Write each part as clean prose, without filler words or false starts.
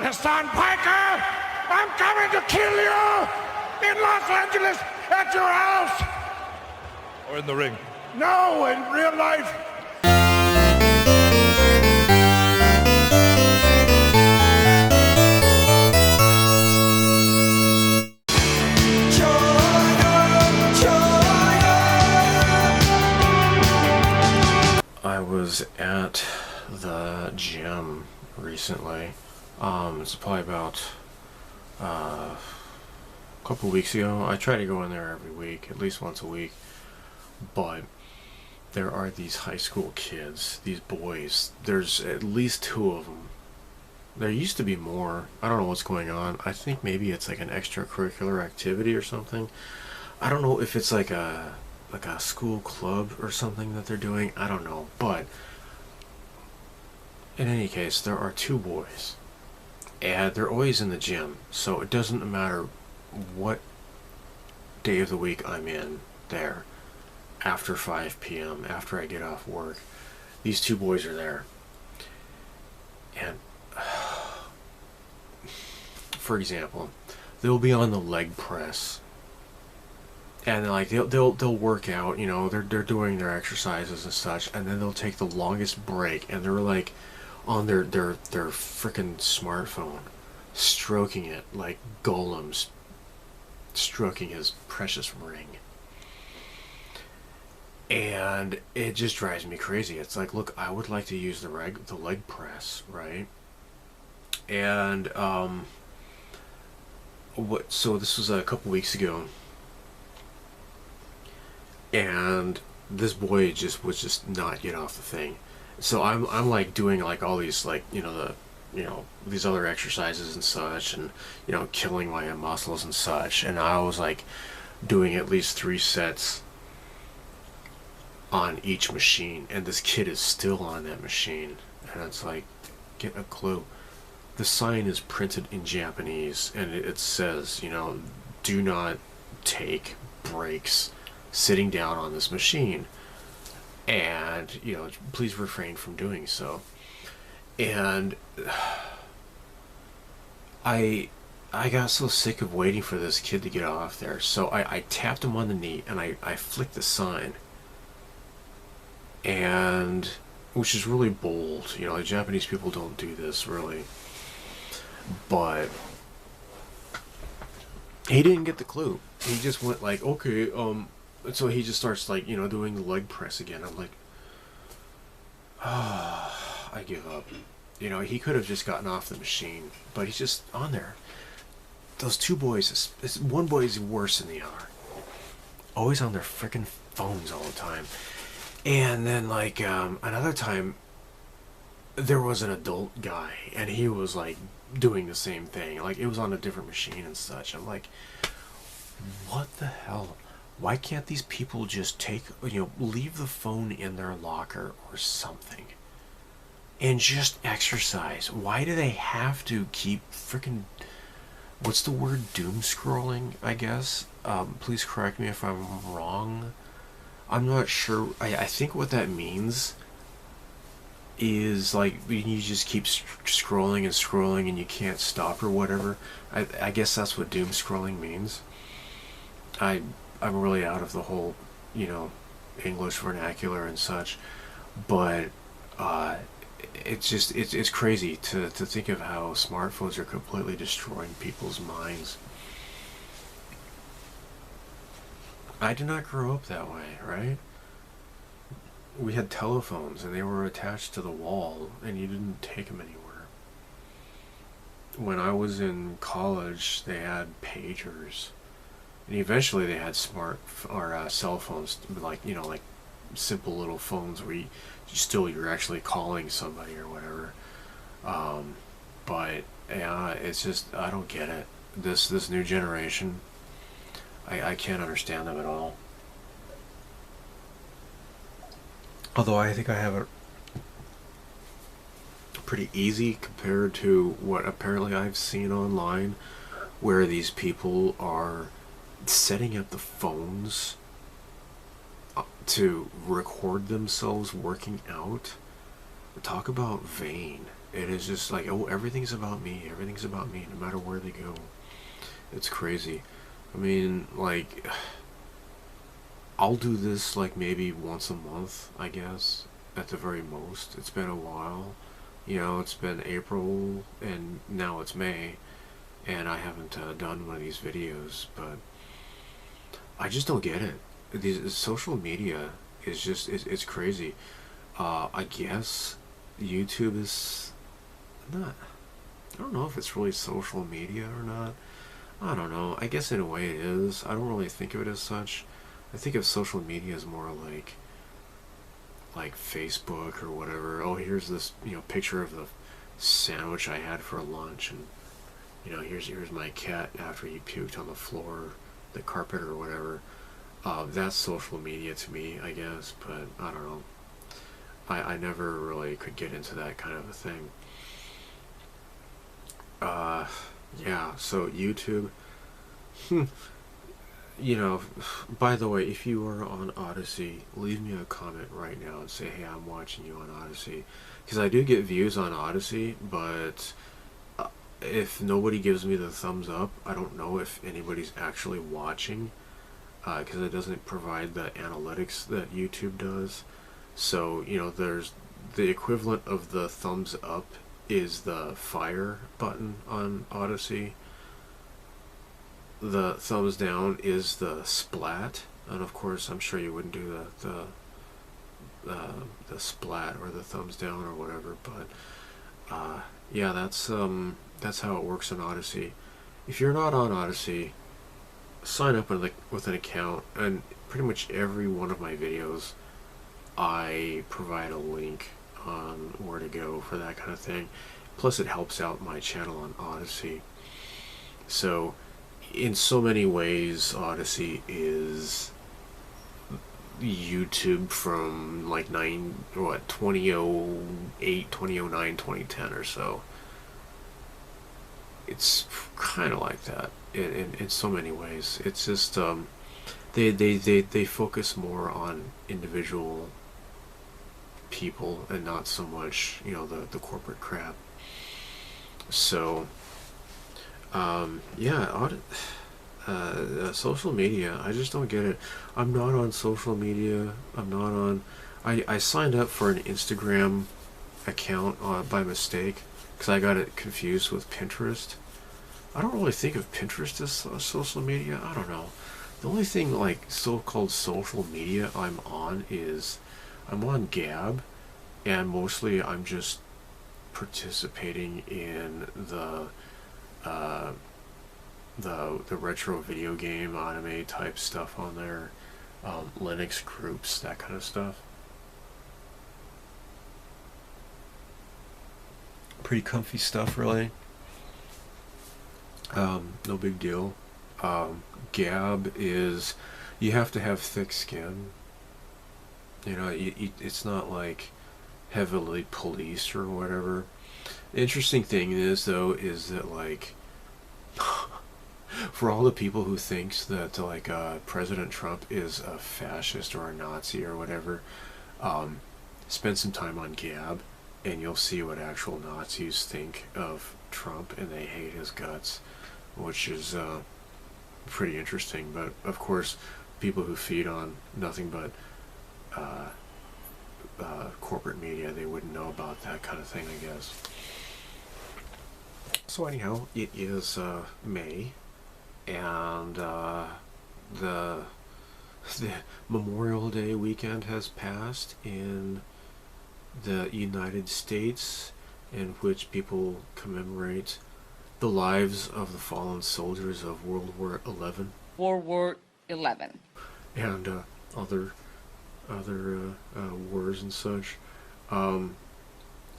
Hassan Piker! I'm coming to kill you! In Los Angeles, at your house! Or in the ring? No, in real life! I was at the gym recently. It's probably about a couple weeks ago. I try to go in there every week, at least once a week. But there are these high school kids, these boys. There's at least 2 of them. There used to be more. I don't know what's going on. I think maybe it's like an extracurricular activity or something. I don't know if it's like a school club or something that they're doing. I don't know. But in any case, there are 2 boys. And they're always in the gym. So it doesn't matter what day of the week I'm in there. After 5 p.m., after I get off work, these 2 boys are there. And for example, they'll be on the leg press. And like they'll work out, you know, they're doing their exercises and such, and then they'll take the longest break, and they're like on their freaking smartphone, stroking it like Golem's stroking his precious ring. And it just drives me crazy. It's like, look, I would like to use the leg press, right? And so this was a couple weeks ago. And this boy was just not get off the thing. So I'm like doing like all these like, these other exercises and such, and killing my muscles and such, and I was like doing at least 3 sets on each machine, and this kid is still on that machine. And it's like, get a clue. The sign is printed in Japanese, and it says, do not take breaks sitting down on this machine, and please refrain from doing so. And I got so sick of waiting for this kid to get off there, so I tapped him on the knee, and I flicked the sign, and which is really bold. Japanese people don't do this really, but he didn't get the clue. He just went like, okay, so he just starts like, doing the leg press again. I'm like, I give up. He could have just gotten off the machine, but he's just on there. Those 2 boys, one boy is worse than the other. Always on their freaking phones all the time. And then like another time, there was an adult guy, and he was like doing the same thing. Like it was on a different machine and such. I'm like, what the hell? Why can't these people just leave the phone in their locker or something and just exercise? Why do they have to keep freaking, what's the word, doom scrolling, I guess? Please correct me if I'm wrong. I'm not sure. I think what that means is like you just keep scrolling and scrolling and you can't stop or whatever. I guess that's what doom scrolling means. I'm really out of the whole, English vernacular and such, but it's crazy to think of how smartphones are completely destroying people's minds. I did not grow up that way, right? We had telephones, and they were attached to the wall, and you didn't take them anywhere. When I was in college, they had pagers. And eventually they had smart or cell phones, like like simple little phones where you're actually calling somebody or whatever. But yeah, it's just, I don't get it. This new generation, I can't understand them at all. Although I think I have it pretty easy compared to what apparently I've seen online, where these people are setting up the phones to record themselves working out. Talk about vain. It is just like, oh, everything's about me. Everything's about me, no matter where they go. It's crazy. I mean, like, I'll do this like maybe once a month, I guess, at the very most. It's been a while. You know, it's been April and now it's May, and I haven't done one of these videos, but I just don't get it. These social media is just, it's crazy. I guess YouTube is not, I don't know if it's really social media or not. I don't know. I guess in a way it is. I don't really think of it as such. I think of social media as more like Facebook or whatever. Oh, here's this, you know, picture of the sandwich I had for lunch, and you know, here's my cat after he puked on the floor, the carpet or whatever. That's social media to me, I guess, but I don't know. I never really could get into that kind of a thing. Yeah, so YouTube. You know, by the way, if you are on Odysee, leave me a comment right now and say, hey, I'm watching you on Odysee. Because I do get views on Odysee, but if nobody gives me the thumbs up, I don't know if anybody's actually watching, because it doesn't provide the analytics that YouTube does. So, you know, there's the equivalent of the thumbs up is the fire button on Odysee. The thumbs down is the splat, and of course I'm sure you wouldn't do the splat or the thumbs down or whatever, but yeah, that's how it works on Odysee. If you're not on Odysee, sign up with an account, and pretty much every one of my videos I provide a link on where to go for that kind of thing. Plus it helps out my channel on Odysee. So in so many ways, Odysee is YouTube from like 2008, 2009, 2010 or so. It's kind of like that in so many ways. It's just they focus more on individual people and not so much, you know, the corporate crap. So yeah, social media, I just don't get it. I'm not on social media. I'm not on. I signed up for an Instagram account by mistake because I got it confused with Pinterest. I don't really think of Pinterest as social media. I don't know. The only thing like so-called social media I'm on is I'm on Gab, and mostly I'm just participating in the retro video game anime type stuff on there, Linux groups, that kind of stuff. Pretty comfy stuff, really. No big deal. Gab is, you have to have thick skin. You know, it's not like heavily policed or whatever. The interesting thing is, though, is that like for all the people who thinks that like President Trump is a fascist or a Nazi or whatever, spend some time on Gab and you'll see what actual Nazis think of Trump, and they hate his guts, which is pretty interesting. But of course, people who feed on nothing but corporate media, they wouldn't know about that kind of thing, I guess. So anyhow, it is May, and the Memorial Day weekend has passed in the United States, in which people commemorate the lives of the fallen soldiers of World War XI. World War XI. And other wars and such. I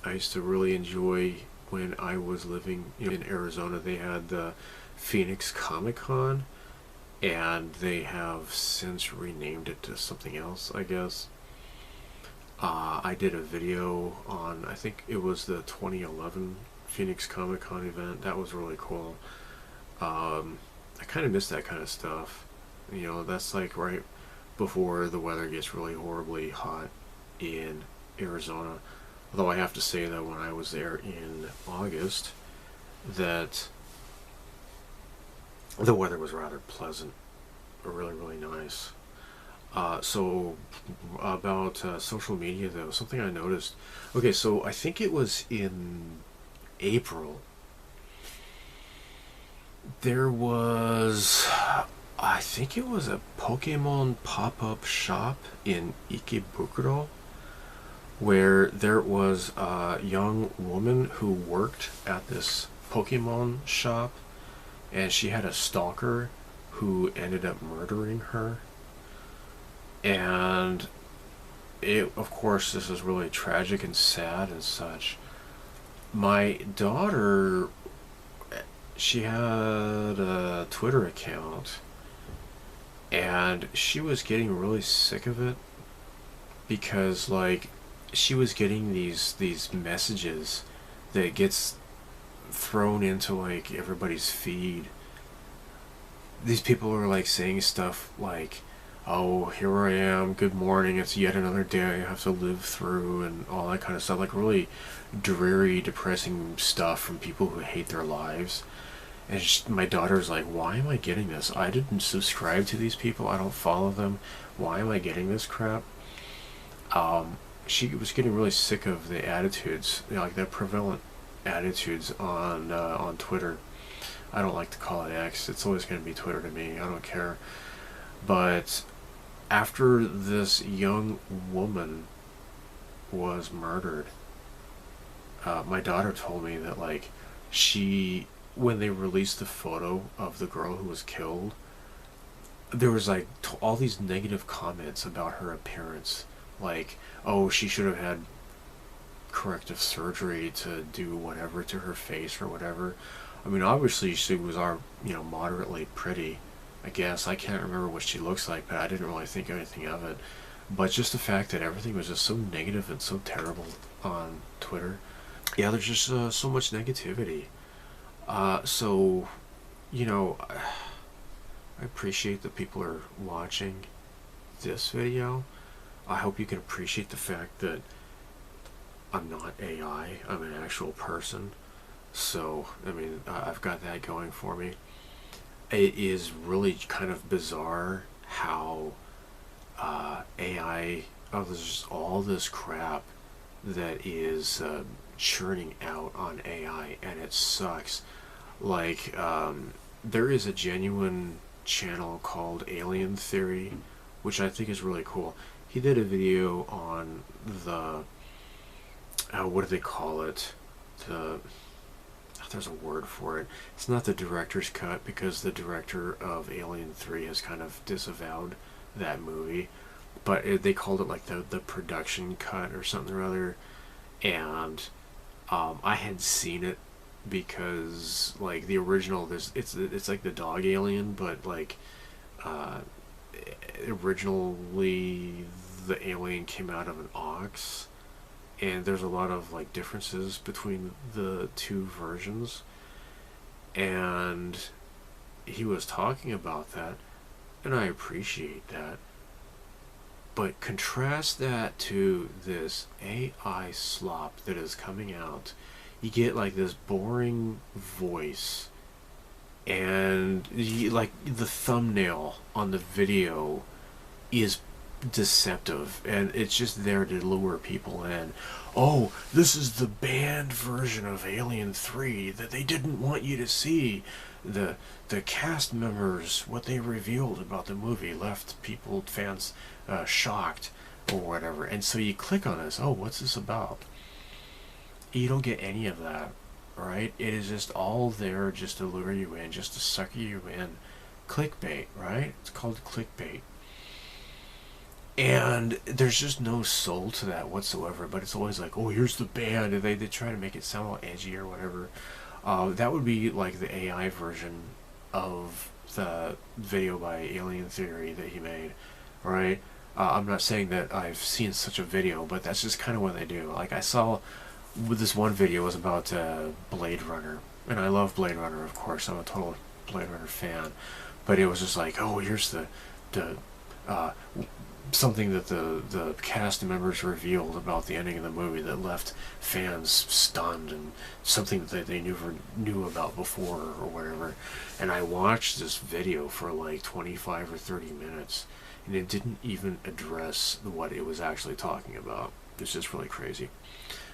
used to really enjoy when I was living in Arizona. They had the Phoenix Comic Con, and they have since renamed it to something else, I guess. I did a video on, I think it was the 2011 Phoenix Comic Con event. That was really cool. I kind of miss that kind of stuff. You know, that's like right before the weather gets really horribly hot in Arizona. Although I have to say that when I was there in August, that the weather was rather pleasant, really, really nice. So about social media though, something I noticed. Okay, so I think it was in April. There was, I think it was a Pokemon pop-up shop in Ikebukuro, where there was a young woman who worked at this Pokemon shop, and she had a stalker who ended up murdering her. And it, of course, this is really tragic and sad and such. My daughter, she had a Twitter account, and she was getting really sick of it because, like, she was getting these messages that gets thrown into like everybody's feed. These people are like saying stuff like, oh, here I am, good morning, it's yet another day I have to live through, and all that kind of stuff, like really dreary, depressing stuff from people who hate their lives. And my daughter's like, why am I getting this? I didn't subscribe to these people, I don't follow them, why am I getting this crap? She was getting really sick of the attitudes, you know, like the prevalent attitudes on Twitter. I don't like to call it X. It's always going to be Twitter to me. I don't care. But after this young woman was murdered, my daughter told me that, like, when they released the photo of the girl who was killed, there was like all these negative comments about her appearance, like, oh, she should have had corrective surgery to do whatever to her face or whatever. I mean, obviously she was moderately pretty, I guess. I can't remember what she looks like, but I didn't really think anything of it. But just the fact that everything was just so negative and so terrible on Twitter. Yeah, there's just so much negativity. So, I appreciate that people are watching this video. I hope you can appreciate the fact that I'm not AI, I'm an actual person. So, I mean, I've got that going for me. It is really kind of bizarre how AI, there's just all this crap that is churning out on AI, and it sucks. Like, there is a genuine channel called Alien Theory, which I think is really cool. He did a video on the, what do they call it? There's a word for it. It's not the director's cut, because the director of Alien 3 has kind of disavowed that movie. But they called it like the production cut or something or other. And I had seen it because, like, the original, it's like the dog alien, but like originally the alien came out of an ox, and there's a lot of like differences between the two versions, and he was talking about that, and I appreciate that. But contrast that to this AI slop that is coming out. You get like this boring voice, and like the thumbnail on the video is deceptive, and it's just there to lure people in. Oh, this is the banned version of Alien 3 that they didn't want you to see. The cast members, what they revealed about the movie left fans shocked or whatever, and so you click on this. Oh, what's this about? You don't get any of that, right? It is just all there just to lure you in, just to sucker you in. Clickbait, right? It's called clickbait. And there's just no soul to that whatsoever, but it's always like, oh, here's the band, and they try to make it sound all edgy or whatever. That would be like the AI version of the video by Alien Theory that he made, right? I'm not saying that I've seen such a video, but that's just kind of what they do. Like, I saw with this one video was about Blade Runner, and I love Blade Runner, of course. I'm a total Blade Runner fan, but it was just like, oh, here's the something that the cast members revealed about the ending of the movie that left fans stunned, and something that they never knew about before or whatever. And I watched this video for like 25 or 30 minutes, and it didn't even address what it was actually talking about. It's just really crazy.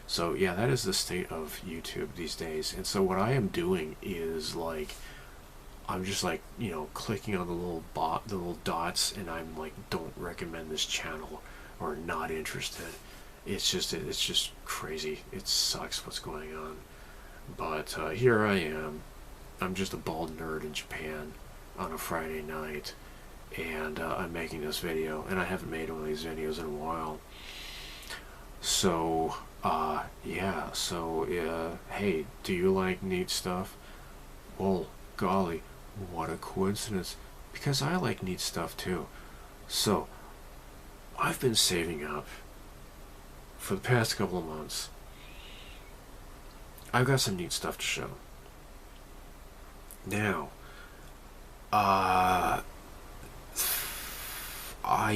So yeah, that is the state of YouTube these days. And so what I am doing is like, I'm just like, you know, clicking on the little dots, and I'm like, don't recommend this channel, or not interested. It's just crazy. It sucks what's going on. But here I am. I'm just a bald nerd in Japan on a Friday night, and I'm making this video, and I haven't made one of these videos in a while. So yeah. So hey, do you like neat stuff? Well, golly, what a coincidence, because I like neat stuff too. So I've been saving up for the past couple of months. I've got some neat stuff to show. Now, I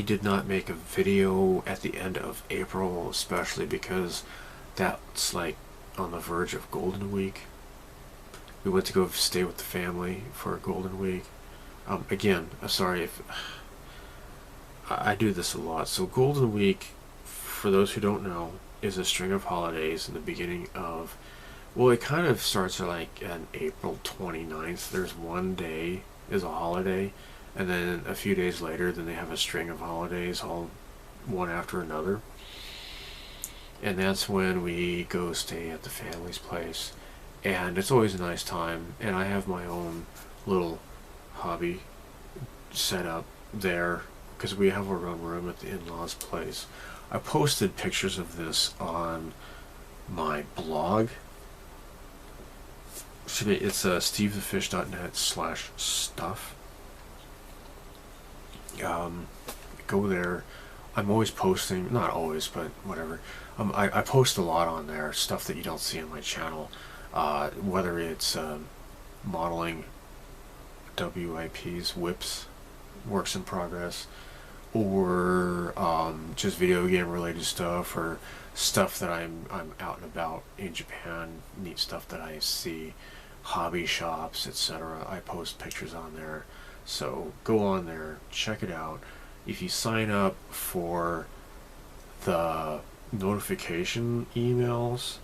did not make a video at the end of April, especially because that's like on the verge of Golden Week. We went to go stay with the family for Golden Week. Again, I'm sorry if I do this a lot. So Golden Week, for those who don't know, is a string of holidays in the beginning of, well, it kind of starts like on April 29th. There's one day is a holiday, and then a few days later, then they have a string of holidays, all one after another. And that's when we go stay at the family's place. And it's always a nice time, and I have my own little hobby set up there, because we have our own room at the in-laws' place. I posted pictures of this on my blog. It's stevethefish.net/stuff. Go there. I'm always posting, not always, but whatever. I post a lot on there, stuff that you don't see on my channel. Whether it's modeling WIPs, whips, works in progress, or just video game related stuff, or stuff that I'm out and about in Japan, neat stuff that I see, hobby shops, etc. I post pictures on there. So go on there, check it out. If you sign up for the notification emails,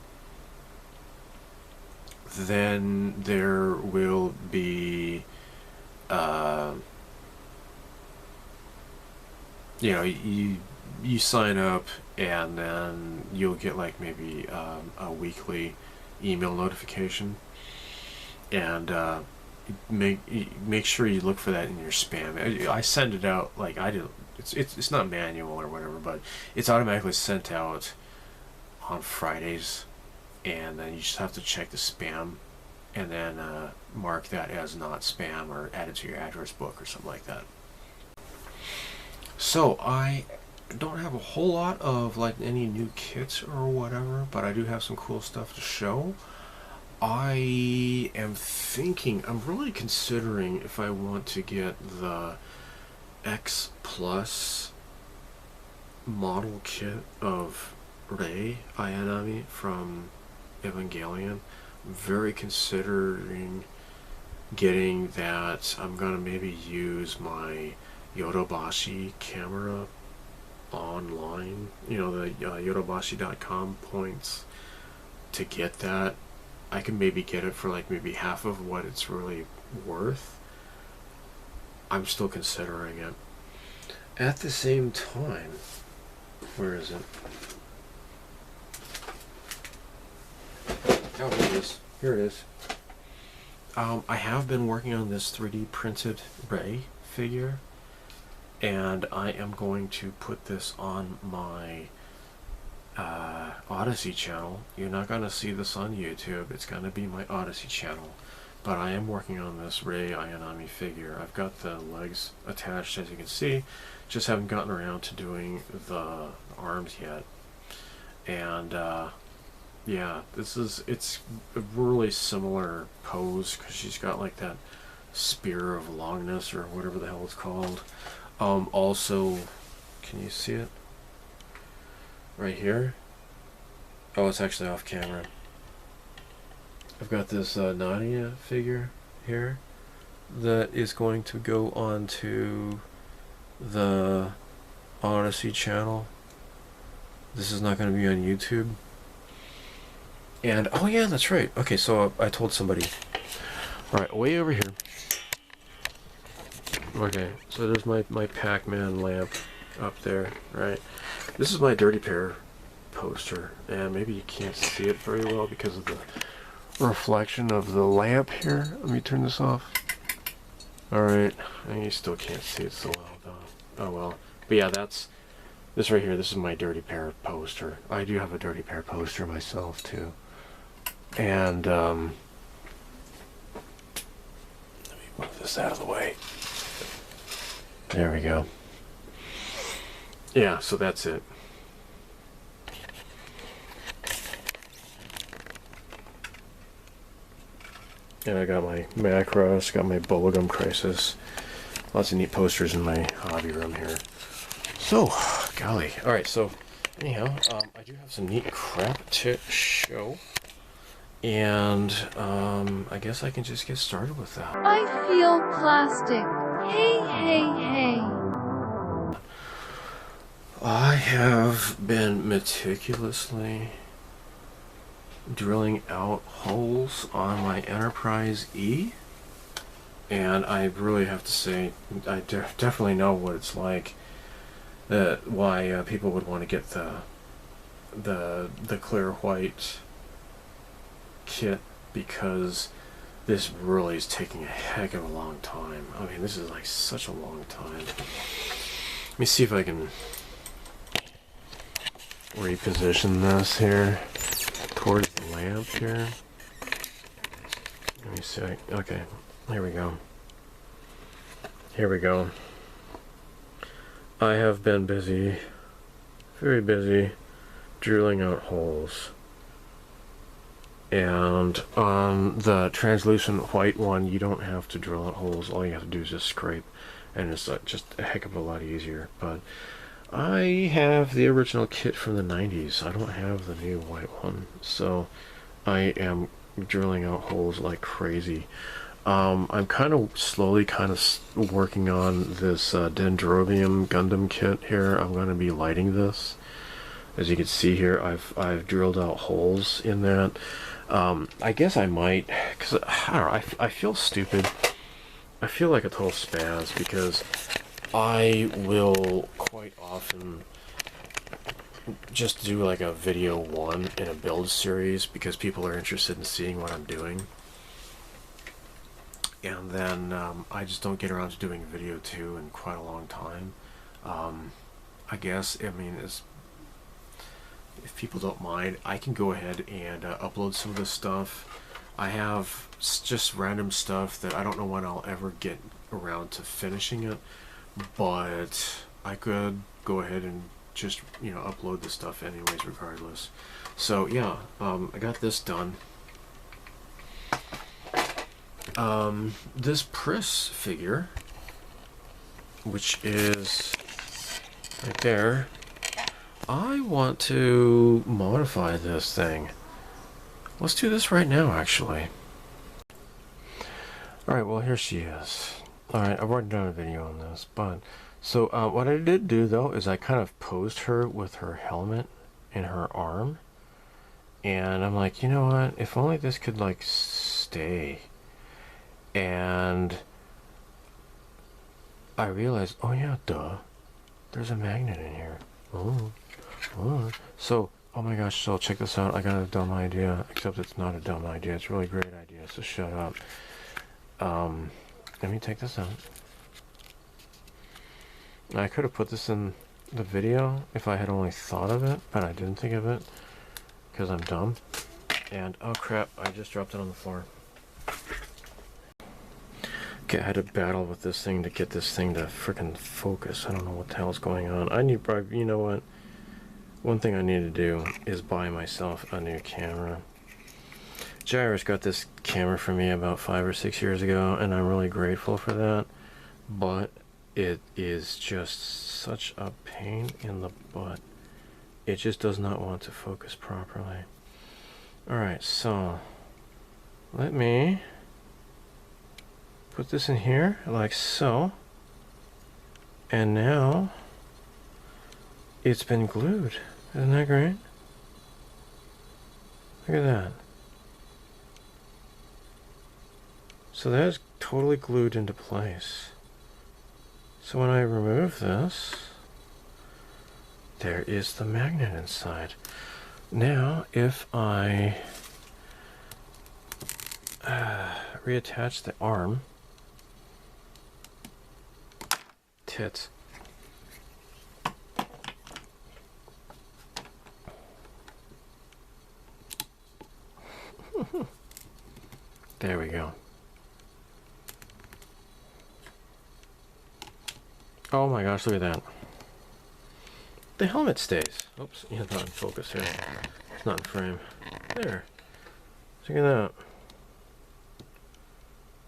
then there will be you know, you sign up, and then you'll get like maybe a weekly email notification, and make sure you look for that in your spam. I send it out like I do. It's not manual or whatever, but it's automatically sent out on Fridays, and then you just have to check the spam, and then mark that as not spam, or add it to your address book or something like that. So I don't have a whole lot of like any new kits or whatever, but I do have some cool stuff to show. I am thinking, I'm really considering if I want to get the X Plus model kit of Rei Ayanami from Evangelion. I'm very considering getting that. I'm gonna maybe use my Yodobashi camera online, you know, the yodobashi.com points to get that. I can maybe get it for like maybe half of what it's really worth. I'm still considering it. At the same time, where is it? Oh, here it is. Here it is. I have been working on this 3D printed Rei figure, and I am going to put this on my Odysee channel. You're not going to see this on YouTube. It's going to be my Odysee channel. But I am working on this Rei Ayanami figure. I've got the legs attached, as you can see. Just haven't gotten around to doing the arms yet. And yeah, it's a really similar pose, because she's got like that spear of longness, or whatever the hell it's called. Also, can you see it? Right here? Oh, it's actually off camera. I've got this Nadia figure here that is going to go onto the Odysee channel. This is not going to be on YouTube. And, oh yeah, that's right. Okay, so I told somebody. Alright, way over here. Okay, so there's my Pac-Man lamp up there, right? This is my Dirty Pair poster, and maybe you can't see it very well because of the reflection of the lamp here. Let me turn this off. Alright, and you still can't see it so well though. Oh well. But yeah, that's this right here. This is my Dirty Pair poster. I do have a Dirty Pair poster myself too. And let me move this out of the way. There we go. Yeah, so that's it. And I got my Macross, got my Bubblegum Crisis. Lots of neat posters in my hobby room here. So, golly. Alright, so, anyhow, I do have some neat crap to show. And, I guess I can just get started with that. I feel plastic. Hey, hey, hey. I have been meticulously drilling out holes on my Enterprise E, and I really have to say I definitely know what it's like. Why people would want to get the clear white kit, because this really is taking a heck of a long time. I mean, this is like such a long time. Let me see if I can reposition this here towards the lamp here. Let me see. Okay, here we go. Here we go. I have been busy, very busy, drilling out holes. And on the translucent white one, you don't have to drill out holes. All you have to do is just scrape, and it's just a heck of a lot easier. But I have the original kit from the 90s. I don't have the new white one, so I am drilling out holes like crazy. I'm kind of slowly working on this Dendrobium Gundam kit here. I'm going to be lighting this. As you can see here, I've drilled out holes in that. I guess I might, because I don't know, I feel stupid. I feel like a total spaz, because I will quite often just do like a video 1 in a build series because people are interested in seeing what I'm doing. And then I just don't get around to doing video 2 in quite a long time. I guess, I mean, if people don't mind, I can go ahead and upload some of this stuff. I have just random stuff that I don't know when I'll ever get around to finishing it, but I could go ahead and just, you know, upload the stuff anyways regardless. So yeah, I got this done. This Pris figure, which is right there, I want to modify this thing. Let's do this right now, actually. Alright, well, here she is. Alright, I've already done a video on this, but so what I did do though is I kind of posed her with her helmet in her arm, and I'm like, you know what, if only this could like stay. And I realized, oh yeah, duh, there's a magnet in here. Oh. So, oh my gosh, so check this out. I got a dumb idea, except it's not a dumb idea. It's a really great idea, so shut up. Let me take this out. I could have put this in the video if I had only thought of it, but I didn't think of it because I'm dumb. And oh crap, I just dropped it on the floor. Okay, I had to battle with this thing to get this thing to frickin' focus. I don't know what the hell's going on. You know what? One thing I need to do is buy myself a new camera. Jairus got this camera for me about 5 or 6 years ago, and I'm really grateful for that. But it is just such a pain in the butt. It just does not want to focus properly. Alright, so let me put this in here like so. And now it's been glued. Isn't that great? Look at that. So that is totally glued into place. So when I remove this, there is the magnet inside. Now, if I reattach the arm, tits. There we go. Oh my gosh, look at that. The helmet stays. Oops, yeah, not in focus here. It's not in frame. There. Look at that.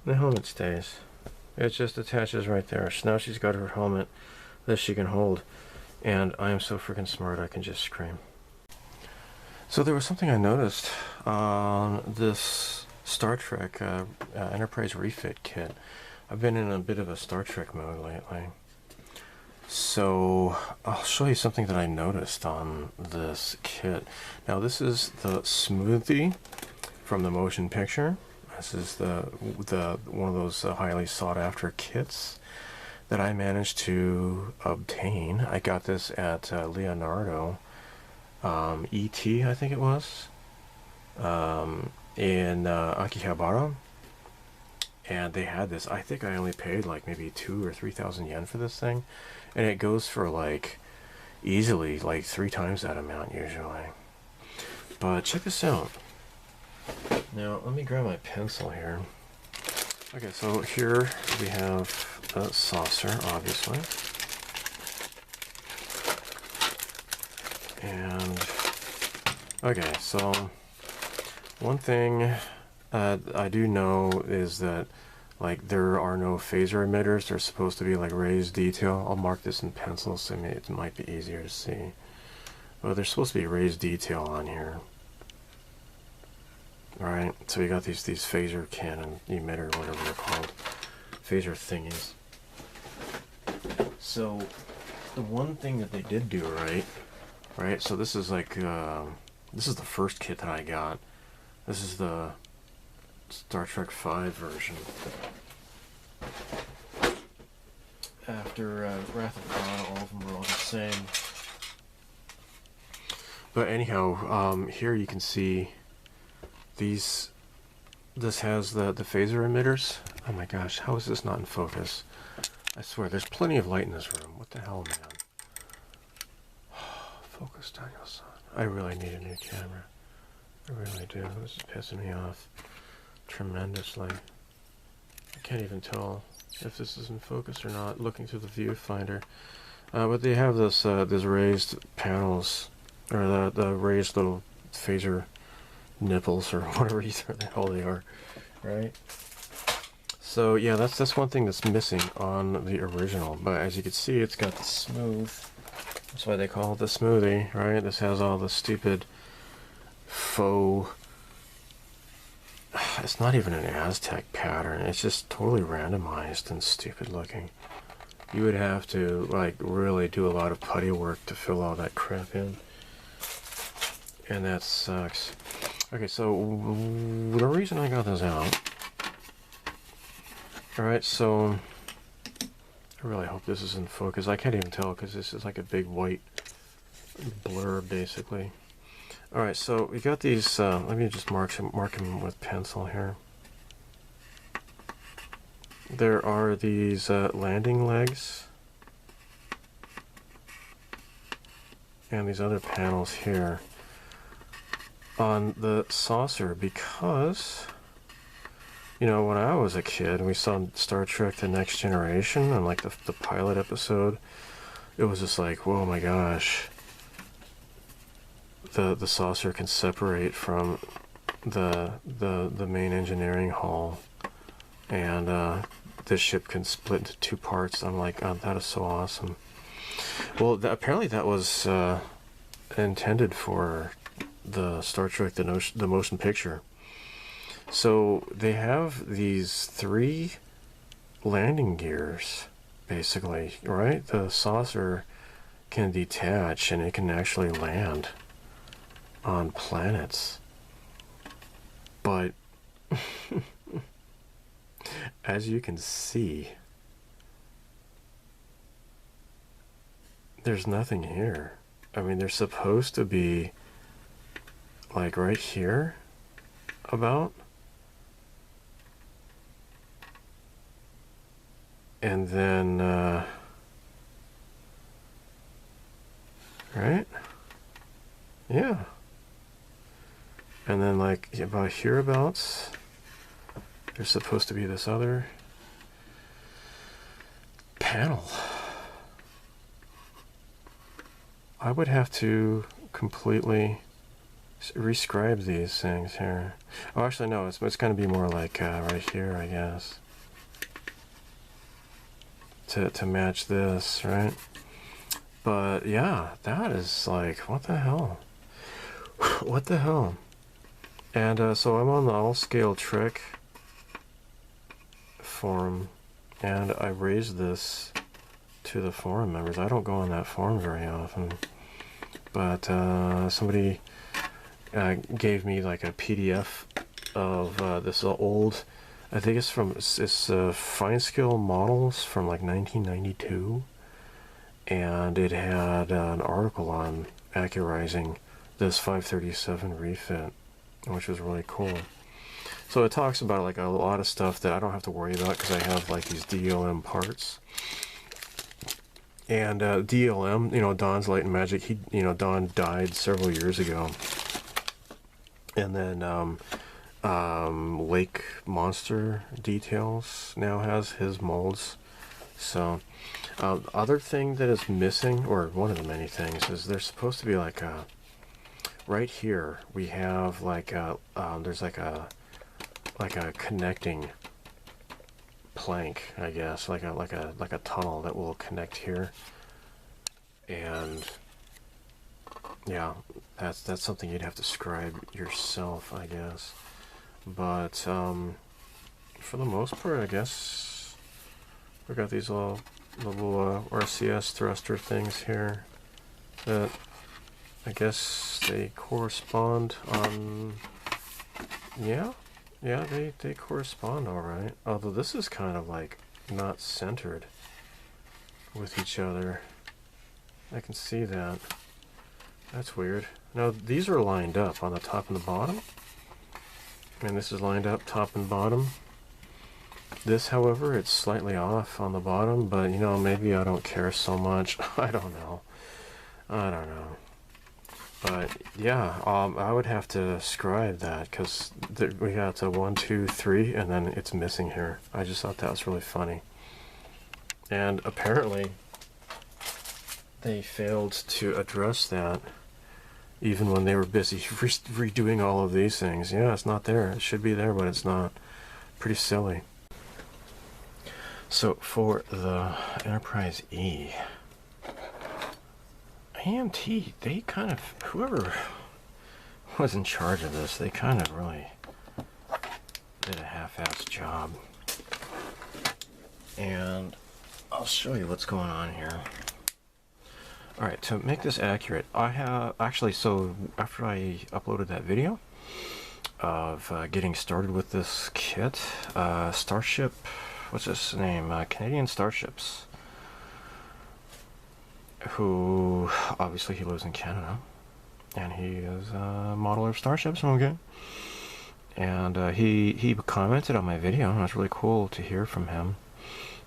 The helmet stays. It just attaches right there. So now she's got her helmet that she can hold. And I am so freaking smart, I can just scream. So there was something I noticed on this Star Trek Enterprise Refit kit. I've been in a bit of a Star Trek mode lately. So I'll show you something that I noticed on this kit. Now this is the smoothie from the motion picture. This is the one of those highly sought after kits that I managed to obtain. I got this at Leonardo ET, I think it was, in Akihabara. And they had this. I think I only paid like maybe 2,000 or 3,000 yen for this thing. And it goes for like easily like 3 times that amount usually. But check this out. Now let me grab my pencil here. Okay, so here we have the saucer, obviously. And okay, so one thing I do know is that like there are no phaser emitters. They're supposed to be like raised detail. I'll mark this in pencil so it might be easier to see. But there's supposed to be raised detail on here. Alright, so we got these phaser cannon emitter, whatever they're called. Phaser thingies. So the one thing that they did do right, so this is like this is the first kit that I got. This is the Star Trek V version. After Wrath of God, all of them were all the same. But anyhow, here you can see these. This has the phaser emitters. Oh my gosh, how is this not in focus? I swear, there's plenty of light in this room. What the hell, man? Focus, Daniel-san. I really need a new camera. I really do. This is pissing me off tremendously. I can't even tell if this is in focus or not looking through the viewfinder. But they have this these raised panels, or the raised little phaser nipples, or whatever the hell they are, right? So yeah, that's one thing that's missing on the original. But as you can see, it's got the smooth. That's why they call it the smoothie, right? This has all the stupid faux. It's not even an Aztec pattern. It's just totally randomized and stupid looking. You would have to like really do a lot of putty work to fill all that crap in, and that sucks. Okay, so the reason I got this out. Alright, so I really hope this is in focus. I can't even tell because this is like a big white blur basically. Alright, so we got these, let me just mark them with pencil here. There are these landing legs and these other panels here on the saucer because, you know, when I was a kid and we saw Star Trek The Next Generation and like the pilot episode, it was just like, whoa my gosh. The saucer can separate from the main engineering hall, and this ship can split into 2 parts. I'm like, oh, that is so awesome. Well, apparently that was intended for the Star Trek, the motion picture. So they have these 3 landing gears, basically, right? The saucer can detach and it can actually land on planets. But as you can see, there's nothing here. I mean, they're supposed to be like right here about. And then, right? Yeah. And then like about hereabouts, there's supposed to be this other panel. I would have to completely rescribe these things here. Oh, actually no, it's going to be more like right here, I guess. To match this, right? But yeah, that is like, what the hell? What the hell? And so I'm on the All Scale Trek forum, and I raised this to the forum members. I don't go on that forum very often, but somebody gave me like a PDF of this old, I think it's from Fine Skill Models from like 1992, and it had an article on accurizing this 537 refit, which was really cool. So it talks about like a lot of stuff that I don't have to worry about because I have like these DLM parts. And DLM, you know, Don's Light and Magic, he, you know, Don died several years ago. And then Lake Monster Details now has his molds. So other thing that is missing, or one of the many things, is there's supposed to be like a, right here we have like a there's like a connecting plank, I guess, like a tunnel that will connect here. And yeah, that's something you'd have to scribe yourself, I guess. But for the most part, I guess we got these little RCS thruster things here that I guess they correspond on. Yeah, they correspond all right. Although this is kind of like not centered with each other. I can see that. That's weird. Now these are lined up on the top and the bottom. And this is lined up top and bottom. This, however, it's slightly off on the bottom, but you know, maybe I don't care so much. I don't know. But yeah, I would have to scribe that because we got 1, 2, 3, and then it's missing here. I just thought that was really funny. And apparently they failed to address that even when they were busy redoing all of these things. Yeah, it's not there. It should be there, but it's not. Pretty silly. So for the Enterprise E, AMT, they kind of, whoever was in charge of this, they kind of really did a half-assed job. And I'll show you what's going on here. Alright, to make this accurate, I have actually, so after I uploaded that video of getting started with this kit, Starship, what's his name? Canadian Starships, who obviously he lives in Canada, and he is a modeler of starships, okay? And he commented on my video, and it was really cool to hear from him.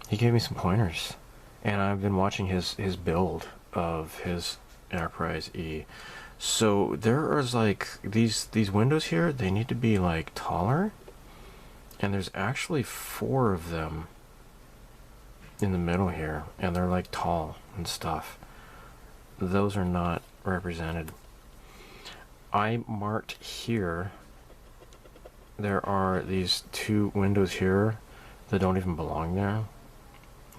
He gave me some pointers, and I've been watching his build of his Enterprise E. So there is like these windows here, they need to be like taller, and there's actually 4 of them in the middle here, and they're like tall and stuff. Those are not represented. I marked here, there are these 2 windows here that don't even belong there.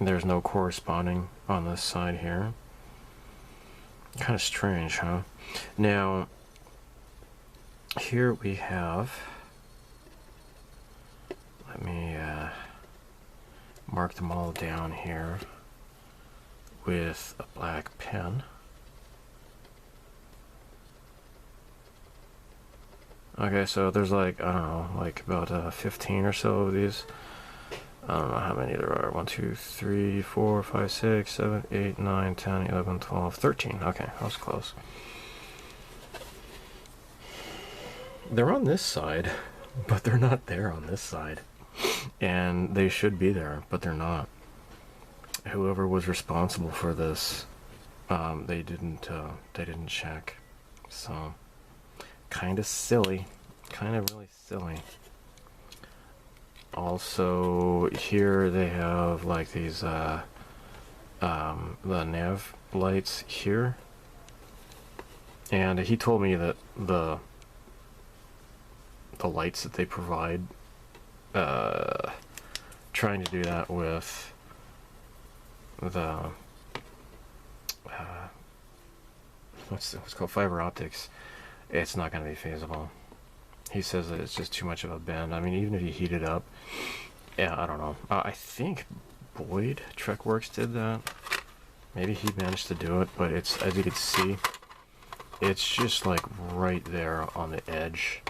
There's no corresponding on this side here. Kind of strange, huh? Now, here we have, let me mark them all down here with a black pen. Okay, so there's like, I don't know, like about 15 or so of these. I don't know how many there are. 1, 2, 3, 4, 5, 6, 7, 8, 9, 10, 11, 12, 13. Okay, I was close. They're on this side, but they're not there on this side. And they should be there, but they're not. Whoever was responsible for this, they didn't check. So, kind of silly. Kind of really silly. Also, here they have like these, the nav lights here. And he told me that the lights that they provide, trying to do that with the, what's called fiber optics, it's not going to be feasible. He says that it's just too much of a bend. I mean, even if you heat it up, yeah, I don't know. I think Boyd Trekworks did that. Maybe he managed to do it, but it's, as you can see, it's just like right there on the edge.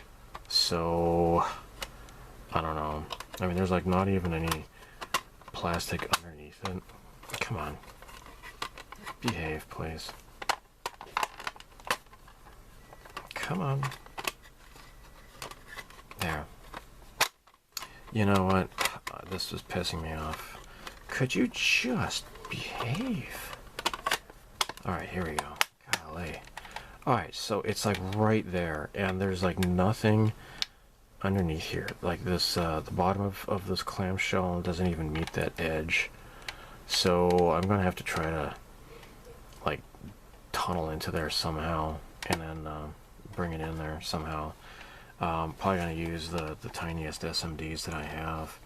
So, I don't know. I mean, there's like not even any plastic underneath it. Come on. Behave, please. Come on. There. You know what? This was pissing me off. Could you just behave? Alright, here we go. Golly. Alright, so it's like right there, and there's like nothing underneath here. Like this, the bottom of this clamshell doesn't even meet that edge. So I'm gonna have to try to like tunnel into there somehow, and then bring it in there somehow. Probably gonna use the tiniest SMDs that I have.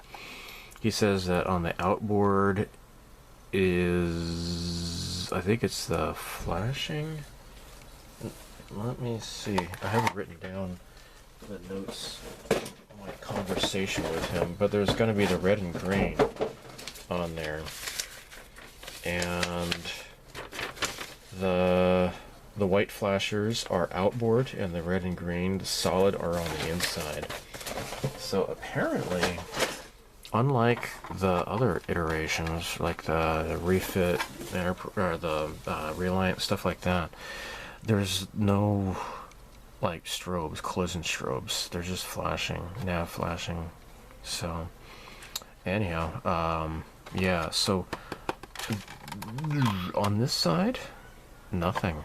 He says that on the outboard is, I think it's the flashing. Let me see. I have it written down the notes on my conversation with him, but there's gonna be the red and green on there, and the white flashers are outboard, and the red and green, the solid, are on the inside. So apparently, unlike the other iterations, like the Refit, or the Reliant, stuff like that, there's no like strobes, collision strobes. They're just flashing, nav flashing. So anyhow, yeah. So on this side, nothing.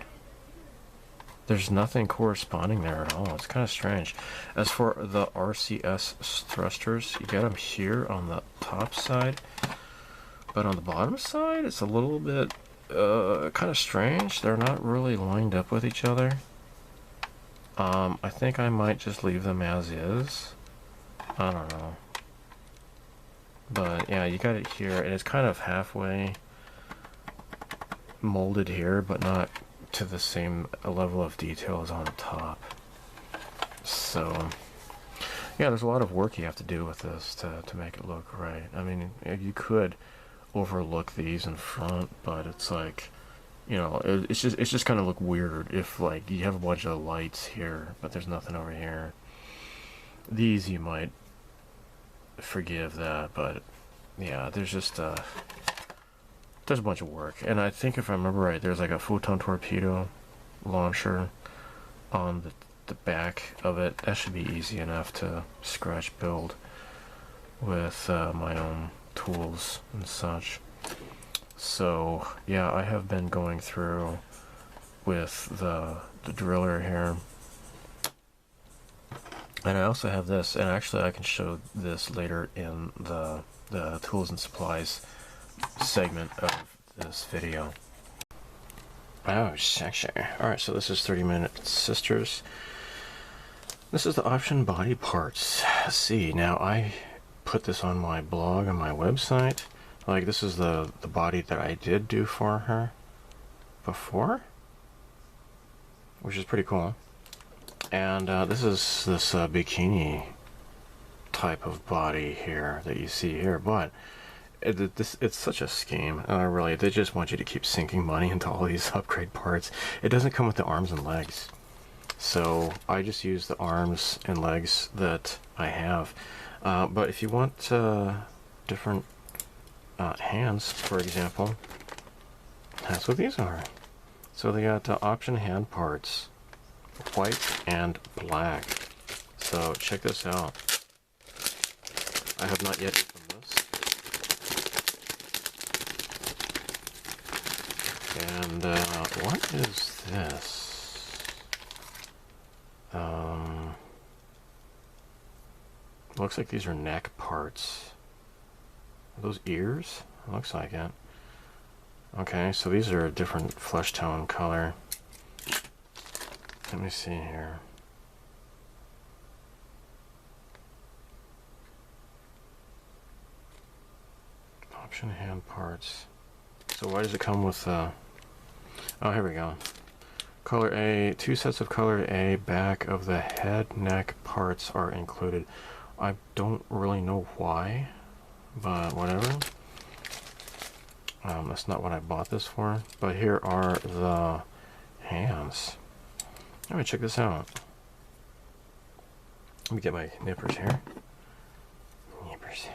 There's nothing corresponding there at all. It's kind of strange. As for the RCS thrusters, you get them here on the top side, but on the bottom side, it's a little bit kind of strange. They're not really lined up with each other. I think I might just leave them as is. I don't know. But yeah, you got it here, and it's kind of halfway molded here, but not to the same level of detail as on the top. So yeah, there's a lot of work you have to do with this to make it look right. I mean, you could overlook these in front, but it's like, you know, it's just kind of look weird if like you have a bunch of lights here, but there's nothing over here. These you might forgive that, but yeah, there's just there's a bunch of work. And I think if I remember right, there's like a photon torpedo launcher on the back of it. That should be easy enough to scratch build with my own tools and such. So yeah, I have been going through with the driller here, and I also have this, and actually I can show this later in the tools and supplies segment of this video. Oh, sexy. Alright, so this is 30-minute sisters. This is the option body parts. See, now I put this on my blog on my website. Like, this is the body that I did do for her before, which is pretty cool. And this is this bikini type of body here that you see here, but it's such a scheme. Really, they just want you to keep sinking money into all these upgrade parts. It doesn't come with the arms and legs, so I just use the arms and legs that I have. But if you want different hands, for example, that's what these are. So they got option hand parts, white and black. So check this out. I have not yet opened this. And what is this? Looks like these are neck parts. Are those ears? Looks like it. Okay, so these are a different flesh tone color. Let me see here. Option hand parts. So why does it come with oh, here we go. Color A, 2 sets of color A back of the head neck parts are included. I don't really know why, but whatever. That's not what I bought this for, but here are the hands. Let me check this out. Let me get my nippers here. Nippers.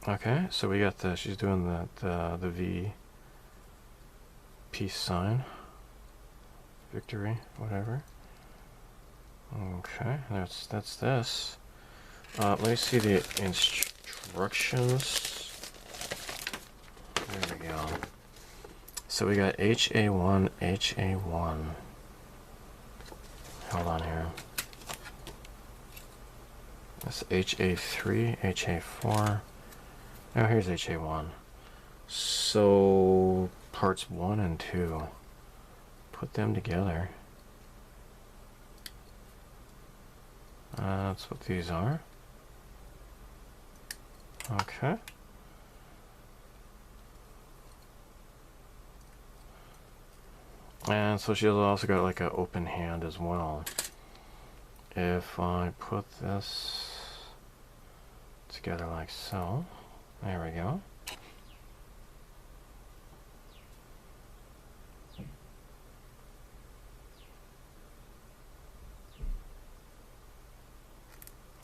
Okay, so we got the, she's doing that, the V peace sign, victory, whatever. Okay, that's this. Let me see the instructions. There we go. So we got HA1, HA1. Hold on here. That's HA3, HA4. Now here's HA1. So parts 1 and 2. Put them together. That's what these are. Okay. And so she's also got like an open hand as well. If I put this together like so, there we go.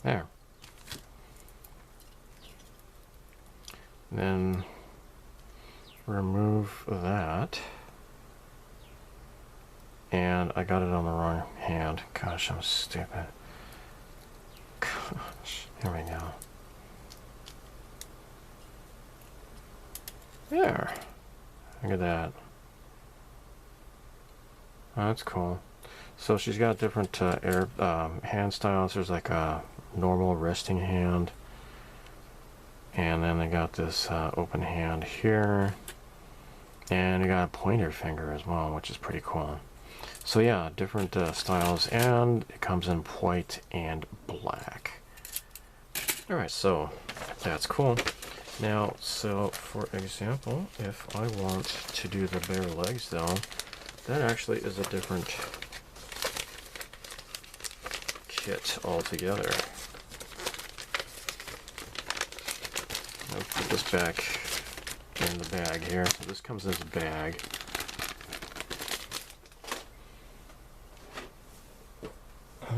There. Then remove that. And I got it on the wrong hand. Gosh, I'm stupid. Gosh, here we go. There. Look at that. Oh, that's cool. So she's got different hand styles. There's like a normal resting hand. And then they got this open hand here. And you got a pointer finger as well, which is pretty cool. So yeah, different styles, and it comes in white and black. Alright, so that's cool. Now, so for example, if I want to do the bare legs though, that actually is a different kit altogether. I'll put this back in the bag here. So this comes in a bag.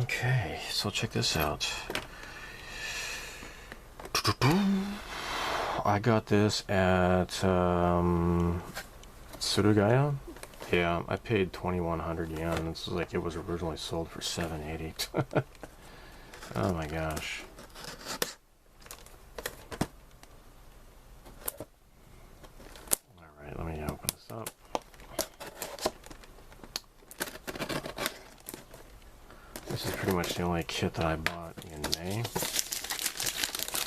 Okay, so check this out. I got this at Surugaya. Yeah, I paid 2,100 yen. It's like it was originally sold for 780. Oh my gosh. Alright, let me open this up. This is pretty much the only kit that I bought in May.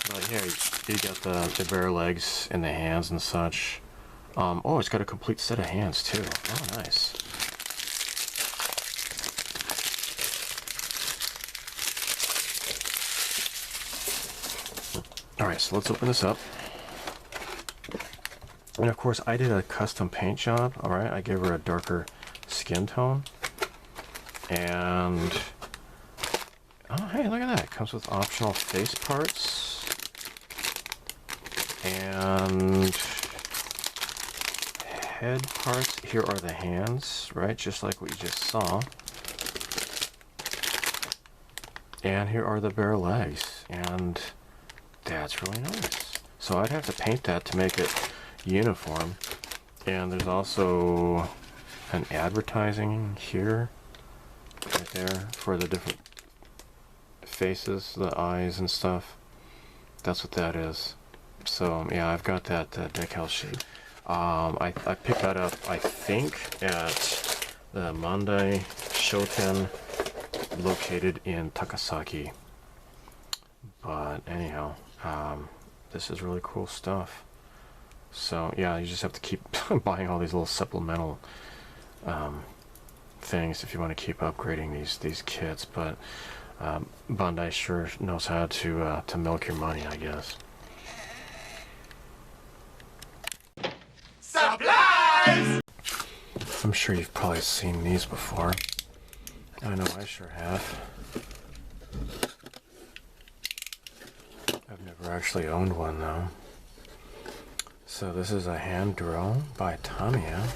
But here, you got the bare legs and the hands and such. Oh, it's got a complete set of hands too. Oh, nice. Alright, so let's open this up. And of course, I did a custom paint job. Alright, I gave her a darker skin tone. And oh, hey, look at that. It comes with optional face parts. And head parts. Here are the hands, right? Just like what you just saw. And here are the bare legs. And that's really nice. So I'd have to paint that to make it uniform. And there's also an advertising here. Right there for the different faces, the eyes and stuff. That's what that is. So yeah, I've got that decal sheet. I picked that up, I think, at the Mandai Shoten, located in Takasaki. But anyhow, this is really cool stuff. So yeah, you just have to keep buying all these little supplemental things if you want to keep upgrading these kits. But Bandai sure knows how to milk your money, I guess. Supplies! I'm sure you've probably seen these before. I know I sure have. I've never actually owned one though. So this is a hand drill by Tamiya,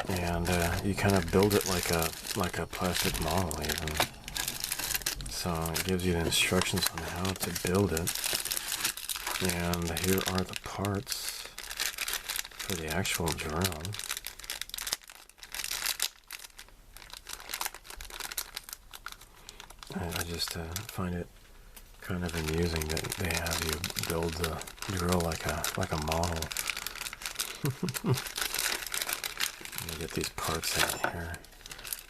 and you kind of build it like a plastic model even. So it gives you the instructions on how to build it, and here are the parts for the actual drill. I just find it kind of amusing that they have you build the drill like a model. Let me get these parts in here.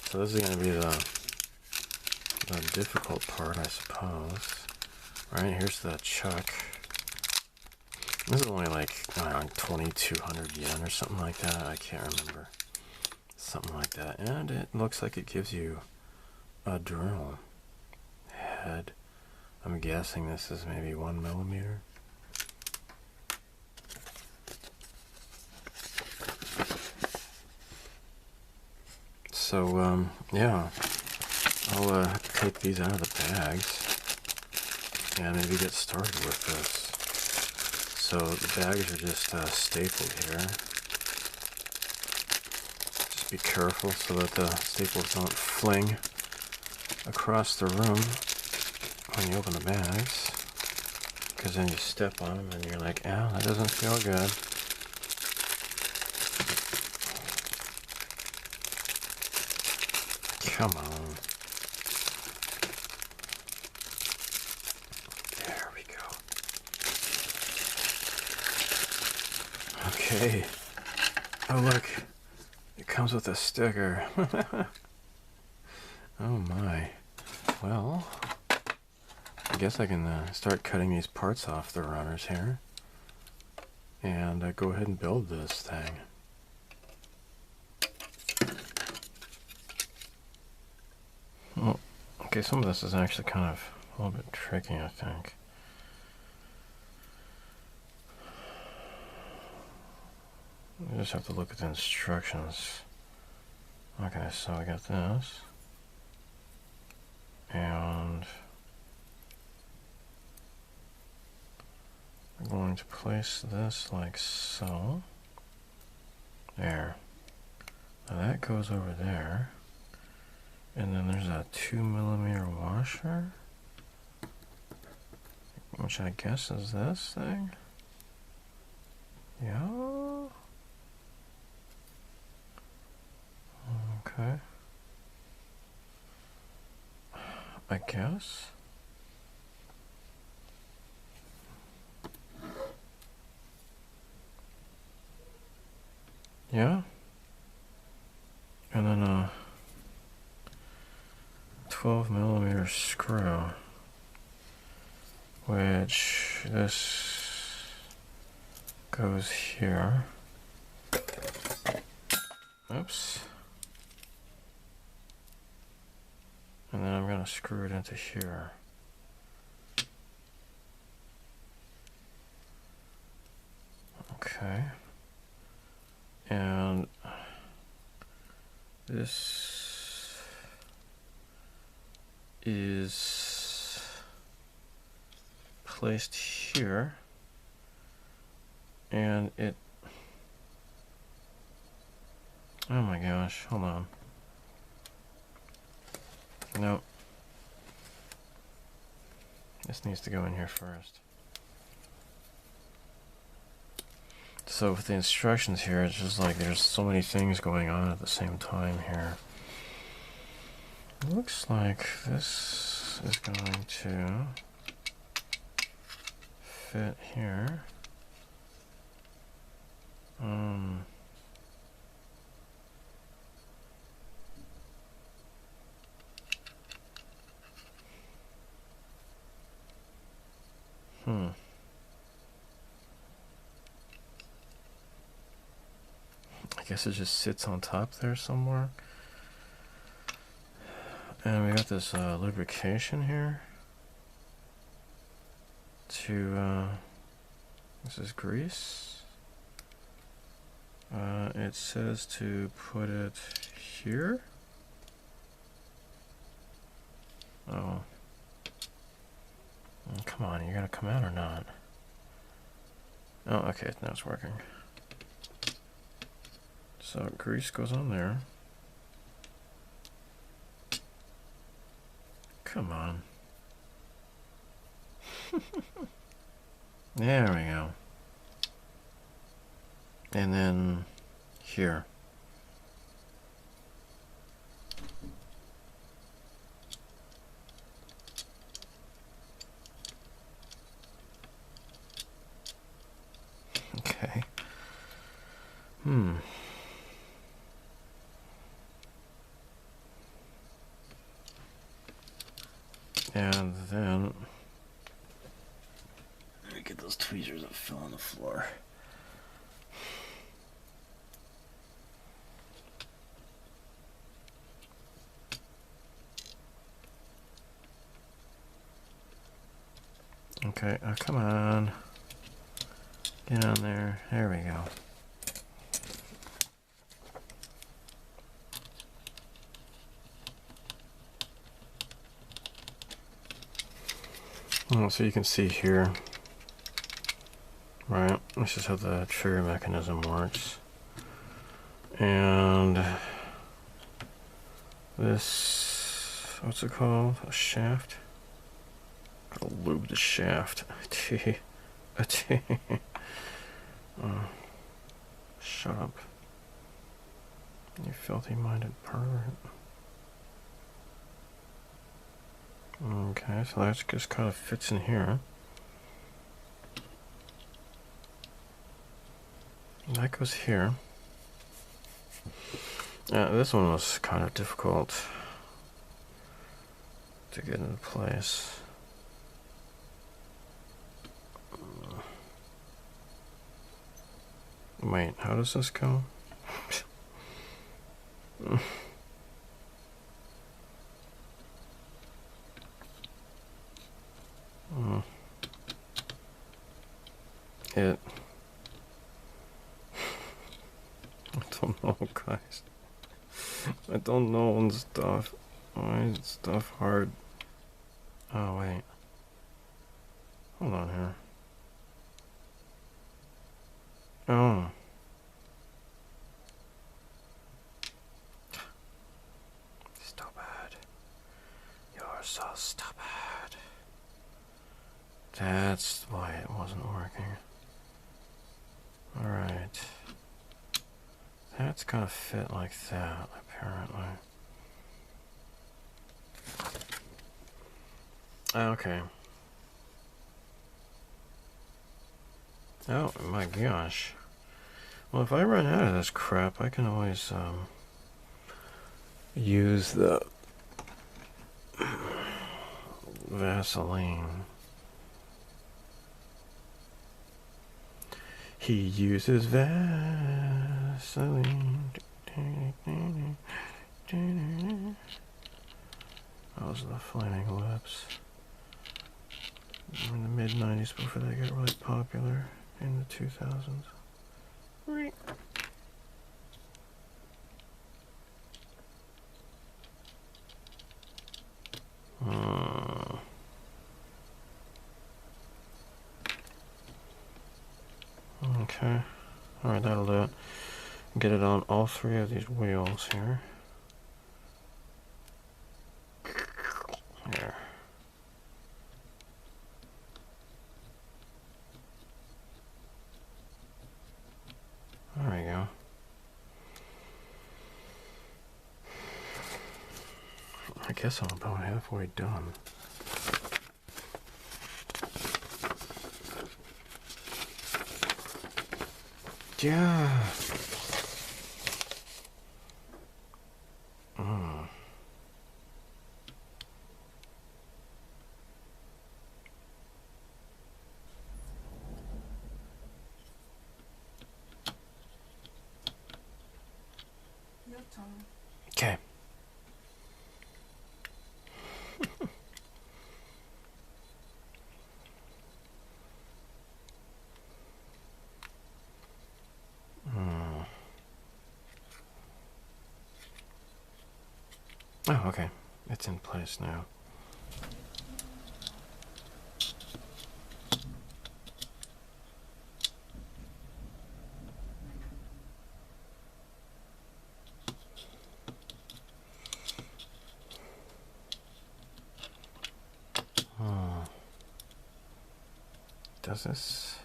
So this is going to be the difficult part, I suppose. Right, here's the chuck. This is only like, I don't know, 2,200 yen or something like that. I can't remember. Something like that. And it looks like it gives you a drill head. I'm guessing this is maybe 1 millimeter. So, yeah, I'll take these out of the bags and maybe get started with this. So the bags are just stapled here. Just be careful so that the staples don't fling across the room when you open the bags, because then you step on them and you're like, ow, that doesn't feel good. Come on. There we go. Okay. Oh look, it comes with a sticker. Oh my. Well, I guess I can start cutting these parts off the runners here and go ahead and build this thing. Well, okay, some of this is actually kind of a little bit tricky, I think. You just have to look at the instructions. Okay, so I got this. And I'm going to place this like so. There. Now that goes over there. And then there's a 2mm washer, which I guess is this thing. Yeah. Okay. I guess. Yeah. And then a 12mm screw, which this goes here. Oops. And then I'm going to screw it into here. Okay. And this is placed here, and it, oh my gosh, hold on. No. This needs to go in here first. So with the instructions here, it's just like there's so many things going on at the same time here. It looks like this is going to fit here. I guess it just sits on top there somewhere. And we got this lubrication here to, this is grease. It says to put it here. Oh. Come on, you gotta come out or not? Oh, okay, now it's working. So grease goes on there. Come on. There we go. And then here. Okay. And then let me get those tweezers that fell on the floor. Okay, come on. Get on there. There we go. So you can see here, right, this is how the trigger mechanism works. And this, what's it called? A shaft? Gotta lube the shaft. Shut up. You filthy-minded pervert. Okay, so that just kind of fits in here. That goes here. This one was kind of difficult to get into place. Wait, how does this go? I don't know, guys. I don't know on stuff. Why is stuff hard? Oh, wait. Hold on here. Oh. Stupid. You're so stupid. That's why it wasn't working. Alright. That's gotta fit like that, apparently. Okay. Oh my gosh. Well, if I run out of this crap, I can always use the Vaseline. He uses Vaseline. Those are the Flaming Lips. In the mid-90s, before they got really popular in the 2000s. Okay. Alright, that'll do it. Get it on all three of these wheels here. Here. There we go. I guess I'm about halfway done. Yeah. Okay. Oh, okay. It's in place now. Does this...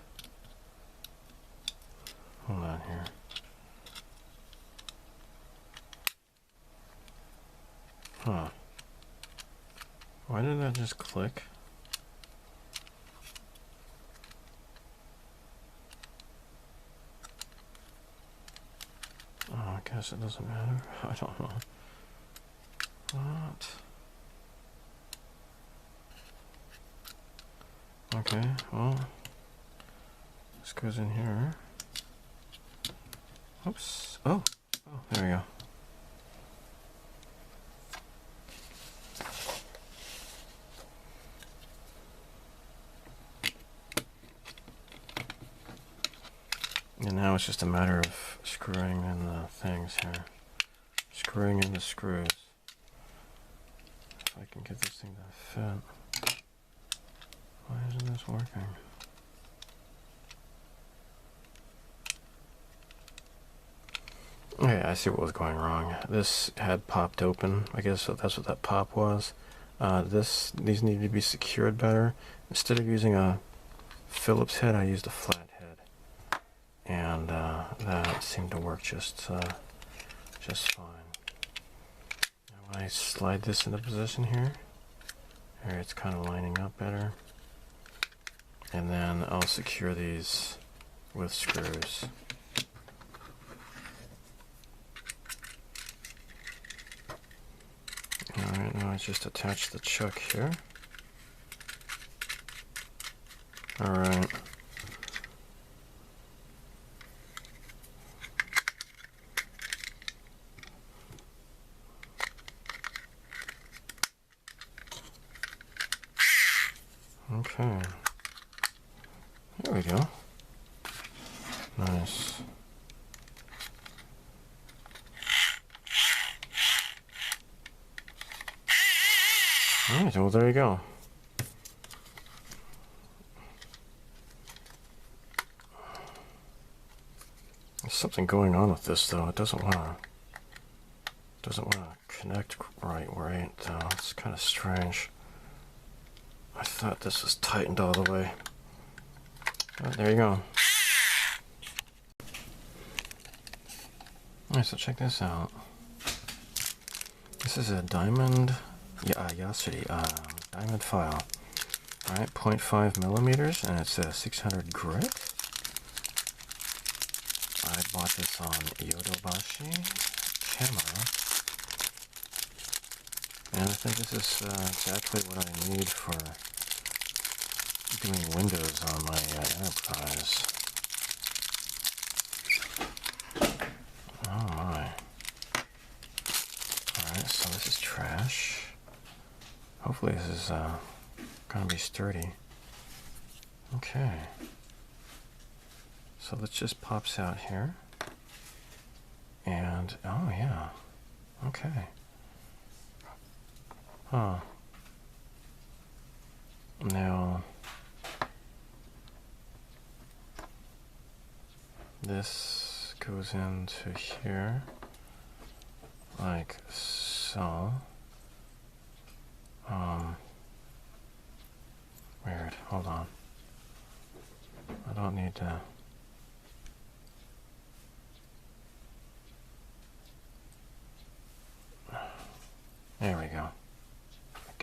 Hold on here. Huh. Why did that just click? Oh, I guess it doesn't matter. I don't know. What? Okay, well, this goes in here. Oops. Oh, there we go. And now it's just a matter of screwing in the things here. Screwing in the screws. If I can get this thing to fit. Why isn't this working? Okay, I see what was going wrong. This had popped open. I guess that's what that pop was. These need to be secured better. Instead of using a Phillips head, I used a flat head, and that seemed to work just fine. Now when I slide this into position here, it's kind of lining up better, and then I'll secure these with screws. Alright, now I just attach the chuck here. Alright. Okay. There we go. Nice. Alright, well there you go. There's something going on with this though. It doesn't wanna connect right. It's kind of strange. I thought this was tightened all the way. Oh, there you go. Alright, so check this out. This is a diamond Yasuri diamond file. Alright, 0.5 millimeters, and it's a 600 grit. I bought this on Yodobashi camera, and I think this is exactly what I need for doing windows on my Enterprise. Oh my. Alright, so this is trash. Hopefully this is gonna be sturdy. Okay. So this just pops out here. And, oh yeah. Okay. Huh. This goes into here, like so. Weird. Hold on. I don't need to. There we go.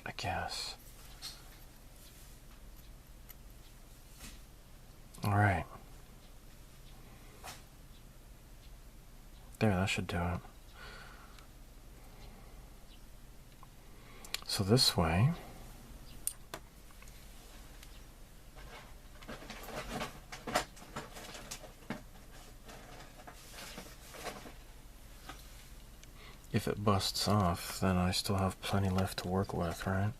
I guess. All right. There, that should do it. So this way, if it busts off, then I still have plenty left to work with, right?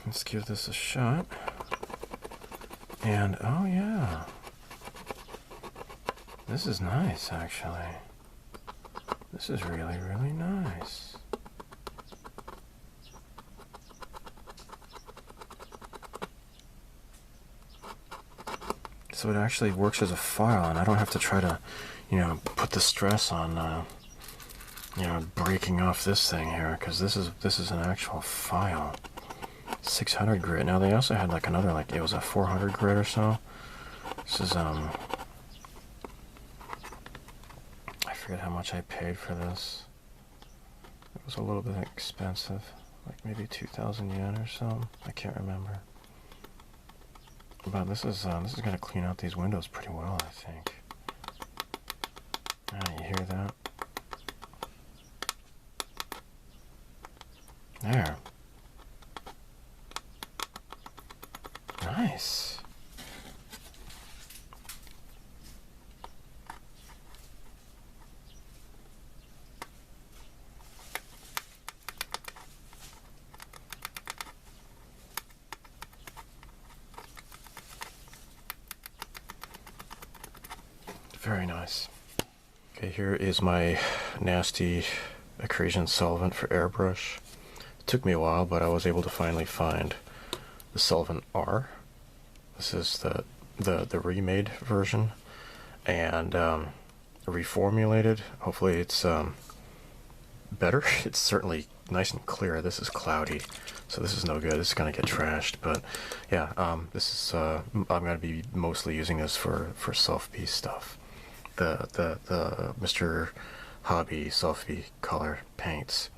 Let's give this a shot. And, oh yeah. This is nice, actually. This is really, really nice. So it actually works as a file, and I don't have to try to, put the stress on, breaking off this thing here, because this is an actual file. 600 grit. Now they also had like another, like it was a 400 grit or so. This is I forget how much I paid for this. It was a little bit expensive, like maybe 2,000 yen or so. I can't remember. But this is going to clean out these windows pretty well, I think. Ah, you hear that? There. Nice. Very nice. Okay, here is my nasty accretion solvent for airbrush. It took me a while, but I was able to finally find the solvent R. This is the remade version, and reformulated. Hopefully it's better. It's certainly nice and clear. This is cloudy, so this is no good. This is gonna get trashed. But yeah, this is I'm gonna be mostly using this for sofubi stuff. The Mr. Hobby sofubi color paints.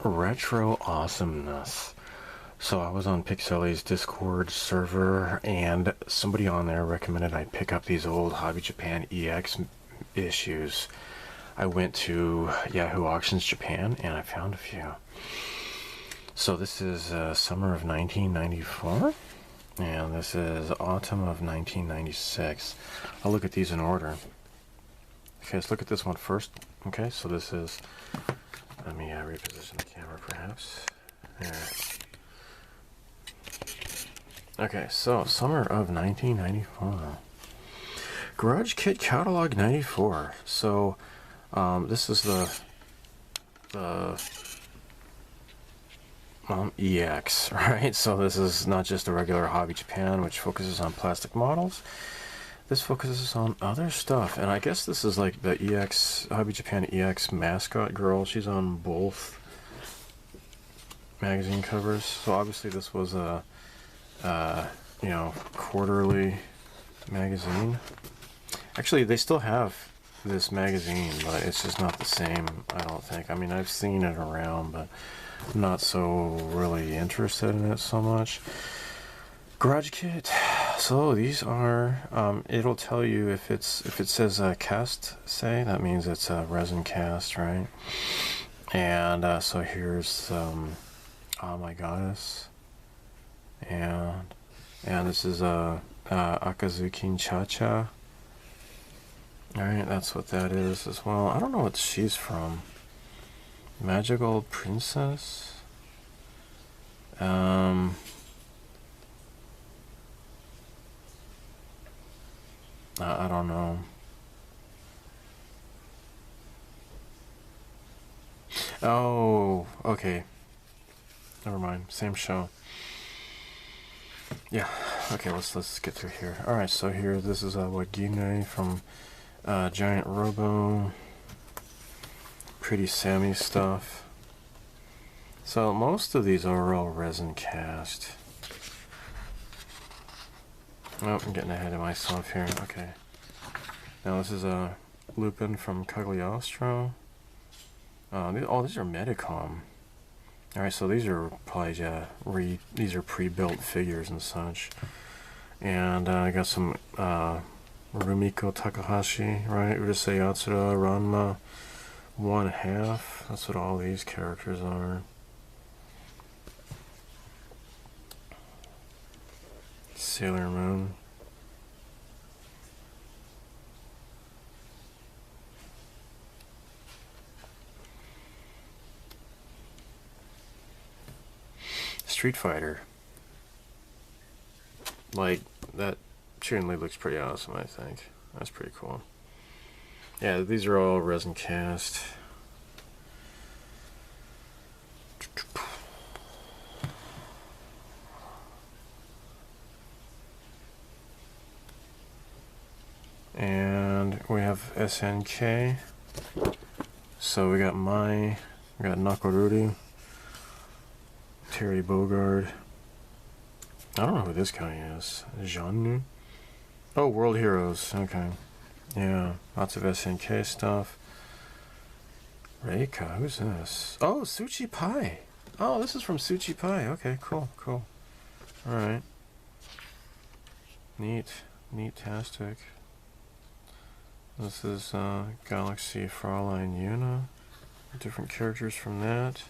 Retro awesomeness. So I was on Pixelly's Discord server, and somebody on there recommended I pick up these old Hobby Japan EX issues. I went to Yahoo Auctions Japan, and I found a few. So this is summer of 1994, and this is autumn of 1996. I'll look at these in order. Okay, let's look at this one first. Okay, so this is, let me reposition the camera perhaps. There. Okay, so summer of 1994. Garage Kit Catalog 94. So this is the EX, right? So this is not just a regular Hobby Japan, which focuses on plastic models. This focuses on other stuff, and I guess this is like the EX, Hobby Japan EX mascot girl. She's on both magazine covers. So obviously this was a quarterly magazine. Actually, they still have this magazine, but it's just not the same, I don't think. I mean, I've seen it around, but I'm not so really interested in it so much. Garage Kit. So these are, it'll tell you if it says cast, say, that means it's a resin cast, right? And so here's Oh My Goddess, and this is Akazukin Cha-Cha. Alright, that's what that is as well. I don't know what she's from. Magical Princess? I don't know. Oh, okay. Never mind. Same show. Yeah. Okay, let's get through here. Alright, so here, this is Wagine from Giant Robo. Pretty Sammy stuff. So most of these are all resin cast. Oh, I'm getting ahead of myself here. Okay. Now this is a Lupin from Cagliostro. These are Medicom. Alright, so these are probably these are pre-built figures and such. And I got some Rumiko Takahashi, right? Urusei Yatsura, Ranma 1/2. That's what all these characters are. Sailor Moon. Street Fighter. Like, that Chun-Li looks pretty awesome, I think. That's pretty cool. Yeah, these are all resin cast. And we have SNK. So we got Nakoruru, Terry Bogard. I don't know who this guy is. Jeannu? Oh, World Heroes. Okay. Yeah, lots of SNK stuff. Reika, who's this? Oh, Suchi Pai. Oh, this is from Suchi Pai. Okay, cool. Alright. Neat-tastic. This is Galaxy Fraulein Yuna. Different characters from that.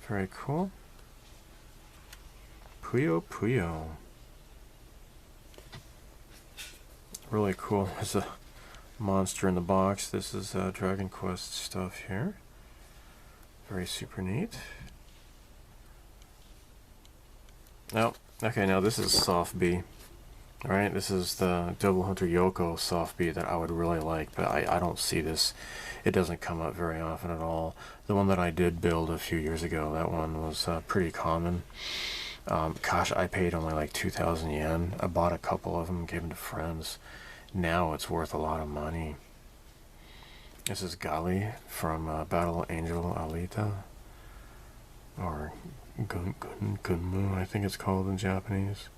Very cool. Puyo. Really cool. There's a monster in the box. This is Dragon Quest stuff here. Very super neat. Oh, okay, now this is Soft B. Alright, this is the Double Hunter Yoko Soft B that I would really like, but I don't see this. It doesn't come up very often at all. The one that I did build a few years ago, that one was pretty common. Gosh, I paid only like 2,000 yen. I bought a couple of them, gave them to friends. Now it's worth a lot of money. This is Gali from Battle Angel Alita. Or Gunmu, I think it's called in Japanese.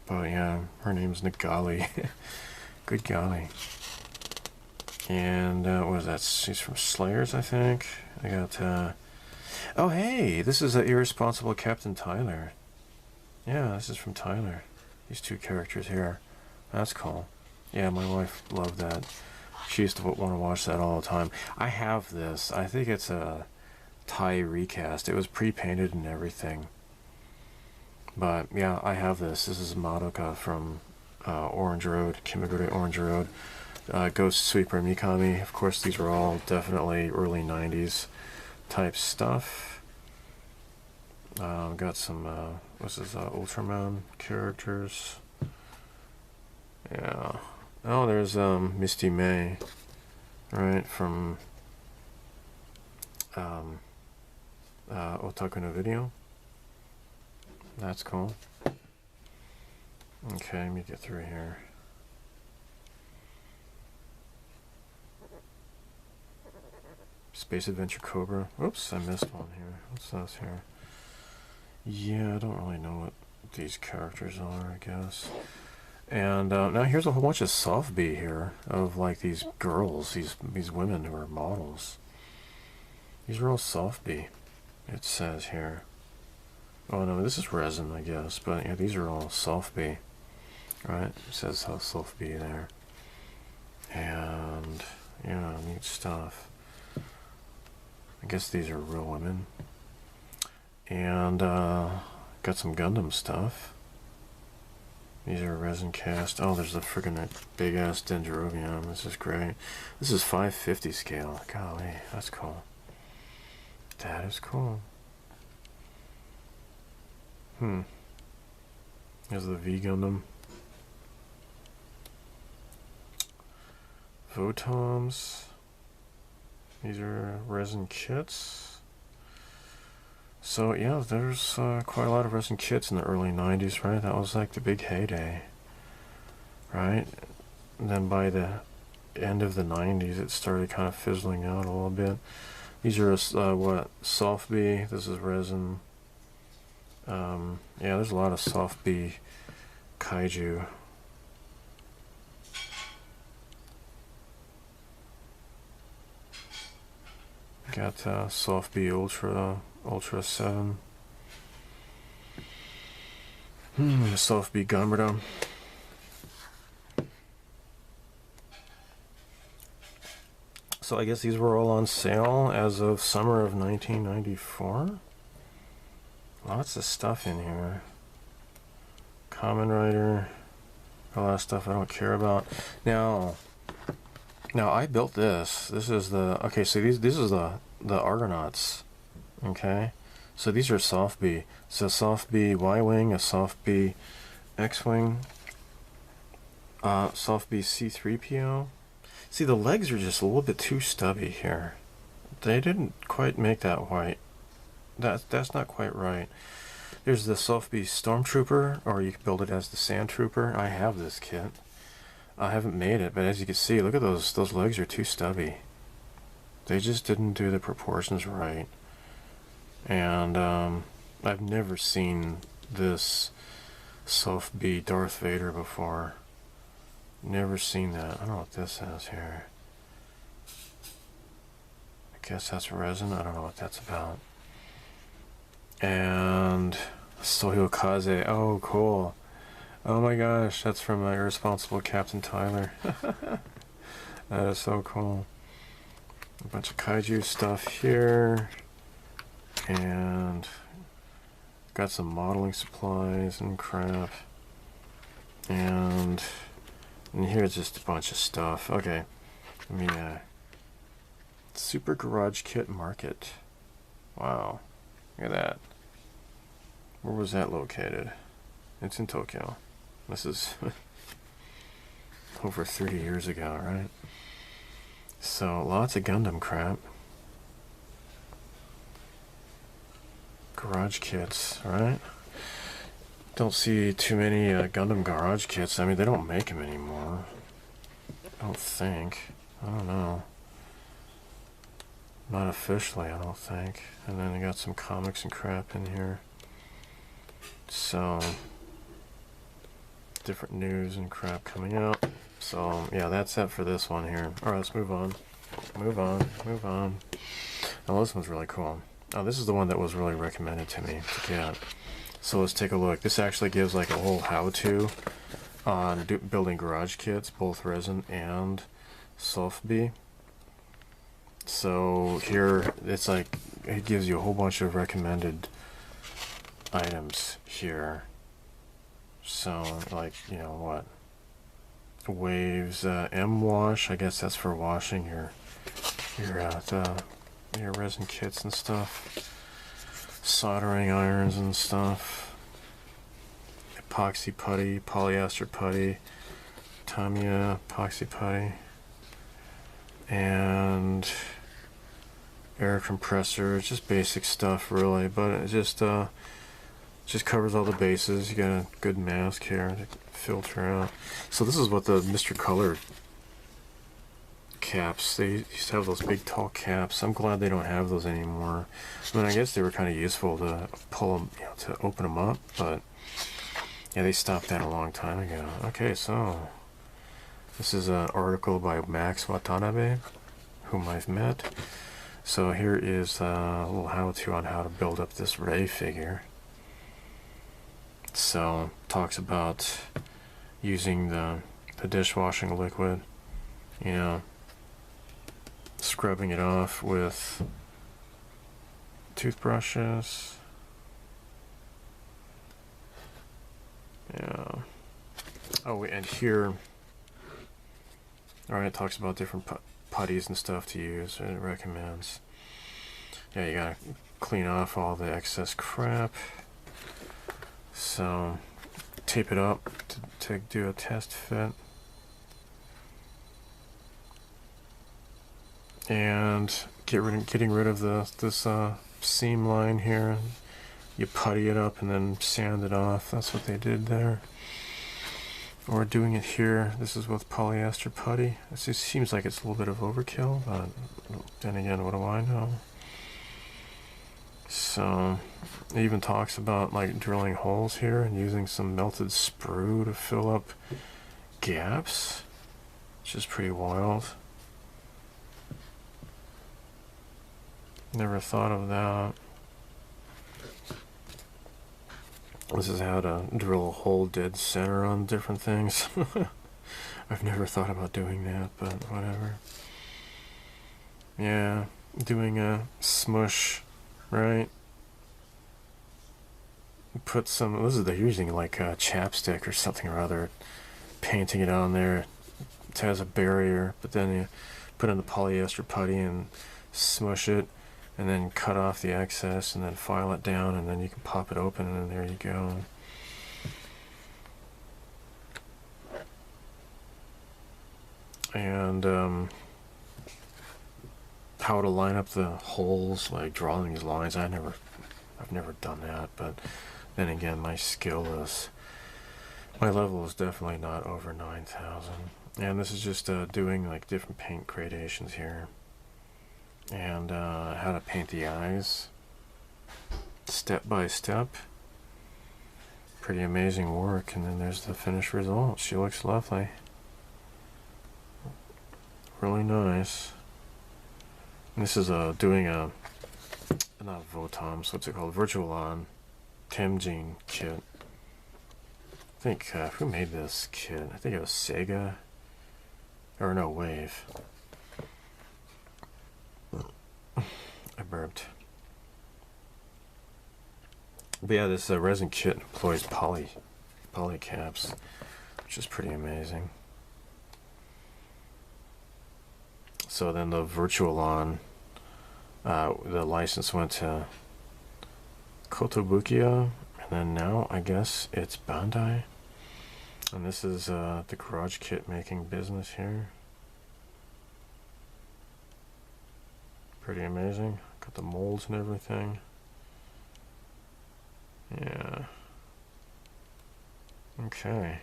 But yeah, her name's Nagali. Good golly. And what is that? She's from Slayers, I think. I got oh hey, this is Irresponsible Captain Tyler. Yeah, this is from Tyler. These two characters here. That's cool. Yeah, my wife loved that. She used to want to watch that all the time. I have this. I think it's a Thai recast. It was pre-painted and everything. But yeah, I have this. This is Madoka from Orange Road, Kimagure Orange Road. Ghost Sweeper Mikami. Of course, these are all definitely early 90s type stuff. Got some, what's this, Ultraman characters. Yeah. Oh, there's Misty May, right, from Otaku no Video. That's cool. Okay, let me get through here. Space Adventure Cobra. Oops, I missed one here. What's this here? Yeah, I don't really know what these characters are, I guess. And now here's a whole bunch of soft B here of like these girls, these women who are models. These are all soft B, it says here. Oh no, this is resin, I guess, but yeah, these are all soft B. Right? It says how soft B there. And yeah, neat stuff. I guess these are real women. And got some Gundam stuff. These are resin cast. Oh, there's the friggin' big ass Dendrobium. This is great. This is 550 scale. Golly, that's cool. That is cool. Here's the V Gundam. Votoms. These are resin kits. So yeah, there's quite a lot of resin kits in the early 90s, right? That was like the big heyday, right? And then by the end of the 90s, it started kind of fizzling out a little bit. These are what, sofubi. This is resin. Yeah, there's a lot of sofubi kaiju. Got sofubi Ultra 7. Sofubi Gummerdo. So I guess these were all on sale as of summer of 1994. Lots of stuff in here. Kamen Rider. A lot of stuff I don't care about. Now I built this. This is the, okay, so this is the Argonauts. Okay? So these are sofubi. So sofubi Y-Wing, a sofubi X-Wing, sofubi C-3PO. See, the legs are just a little bit too stubby here. They didn't quite make that white. That's not quite right. There's the sofubi Stormtrooper, or you can build it as the Sand Trooper. I have this kit. I haven't made it, but as you can see, look at those legs are too stubby. They just didn't do the proportions right. And I've never seen this sofubi Darth Vader before. Never seen that. I don't know what this is here. I guess that's resin. I don't know what that's about. And Sohyo Kaze. Oh, cool. Oh my gosh, that's from my irresponsible Captain Tyler. That is so cool. A bunch of kaiju stuff here. And got some modeling supplies and crap. And here's just a bunch of stuff. Okay, let me Super Garage Kit Market. Wow, look at that. Where was that located? It's in Tokyo. This is over 30 years ago, right? So lots of Gundam crap. Garage kits, right? Don't see too many Gundam garage kits. I mean, they don't make them anymore. I don't think. I don't know. Not officially, I don't think. And then I got some comics and crap in here. So, different news and crap coming out. So, yeah, that's it for this one here. Alright, let's move on. Move on. Oh, this one's really cool. Oh, this is the one that was really recommended to me to get. So let's take a look. This actually gives like a whole how-to on building garage kits, both resin and sofubi. So here, it's like, it gives you a whole bunch of recommended items here. So, like, you know what? Waves, M-wash, I guess that's for washing your resin kits and stuff. Soldering irons and stuff. Epoxy putty, polyester putty, Tamiya epoxy putty, and air compressor. It's just basic stuff, really, but it just covers all the bases. You got a good mask here to filter out. So this is what the Mr. Color caps, they used to have those big tall caps. I'm glad they don't have those anymore. I mean, I guess they were kind of useful to pull them, you know, to open them up, but yeah, they stopped that a long time ago. Okay, so this is an article by Max Watanabe, whom I've met. So here is a little how-to on how to build up this Ray figure. So talks about using the dishwashing liquid, you know, scrubbing it off with toothbrushes. Yeah. Oh, and here, alright, it talks about different putties and stuff to use, and it recommends. Yeah, you gotta clean off all the excess crap. So, tape it up to do a test fit. and getting rid of this seam line here. You putty it up and then sand it off. That's what they did there. Or doing it here. This is with polyester putty. It just seems like it's a little bit of overkill, but then again, what do I know? So it even talks about like drilling holes here and using some melted sprue to fill up gaps, which is pretty wild. Never thought of that. This is how to drill a hole dead center on different things. I've never thought about doing that, but whatever. Yeah, doing a smush, right? Put some, they're using like a chapstick or something or other, painting it on there. It has a barrier, but then you put in the polyester putty and smush it, and then cut off the excess and then file it down, and then you can pop it open, and then there you go. And how to line up the holes, like drawing these lines. I've never done that, but then again, my level is definitely not over 9,000. And this is just doing like different paint gradations here. And how to paint the eyes step by step. Pretty amazing work. And then there's the finished result. She looks lovely, really nice. And this is doing a not Votom's, what's it called, Virtualon Timjin kit. I think who made this kit? I think it was Sega, or no, Wave. I burped. But yeah, this resin kit employs poly caps, which is pretty amazing. So then the Virtualon, the license went to Kotobukiya, and then now I guess it's Bandai. And this is the garage kit making business here. Pretty amazing. Got the molds and everything. Yeah. Okay.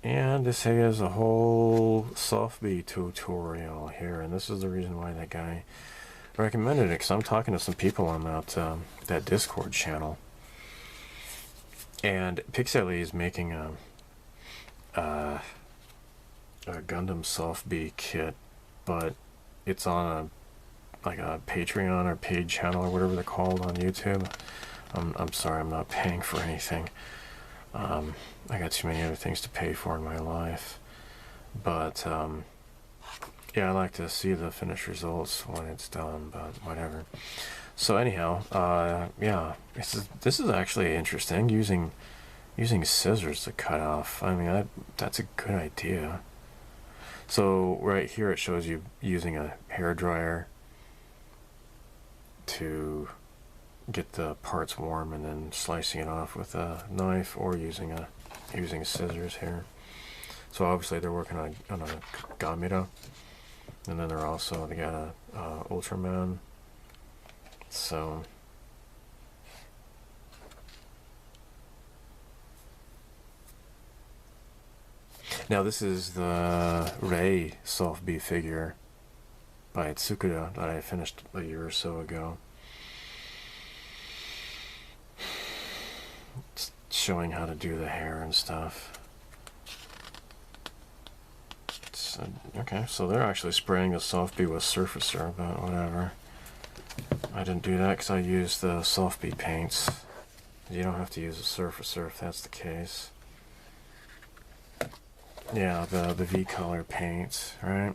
And this has a whole sofubi tutorial here, and this is the reason why that guy recommended it, because I'm talking to some people on that Discord channel, and Pixely is making a Gundam sofubi kit, but it's on a Patreon or paid channel or whatever they're called on YouTube. I'm sorry, I'm not paying for anything. I got too many other things to pay for in my life. But yeah, I like to see the finished results when it's done, but whatever. So anyhow, yeah, this is actually interesting, using scissors to cut off. I mean, that's a good idea. So right here it shows you using a hair dryer to get the parts warm, and then slicing it off with a knife, or using scissors here. So obviously they're working on a Gamera, and then they got a Ultraman. So now this is the Rei sofubi figure by Tsukura that I finished a year or so ago. It's showing how to do the hair and stuff. Okay, so they're actually spraying the sofubi with surfacer, but whatever. I didn't do that because I used the sofubi paints. You don't have to use a surfacer if that's the case. Yeah, the V-color paints, right?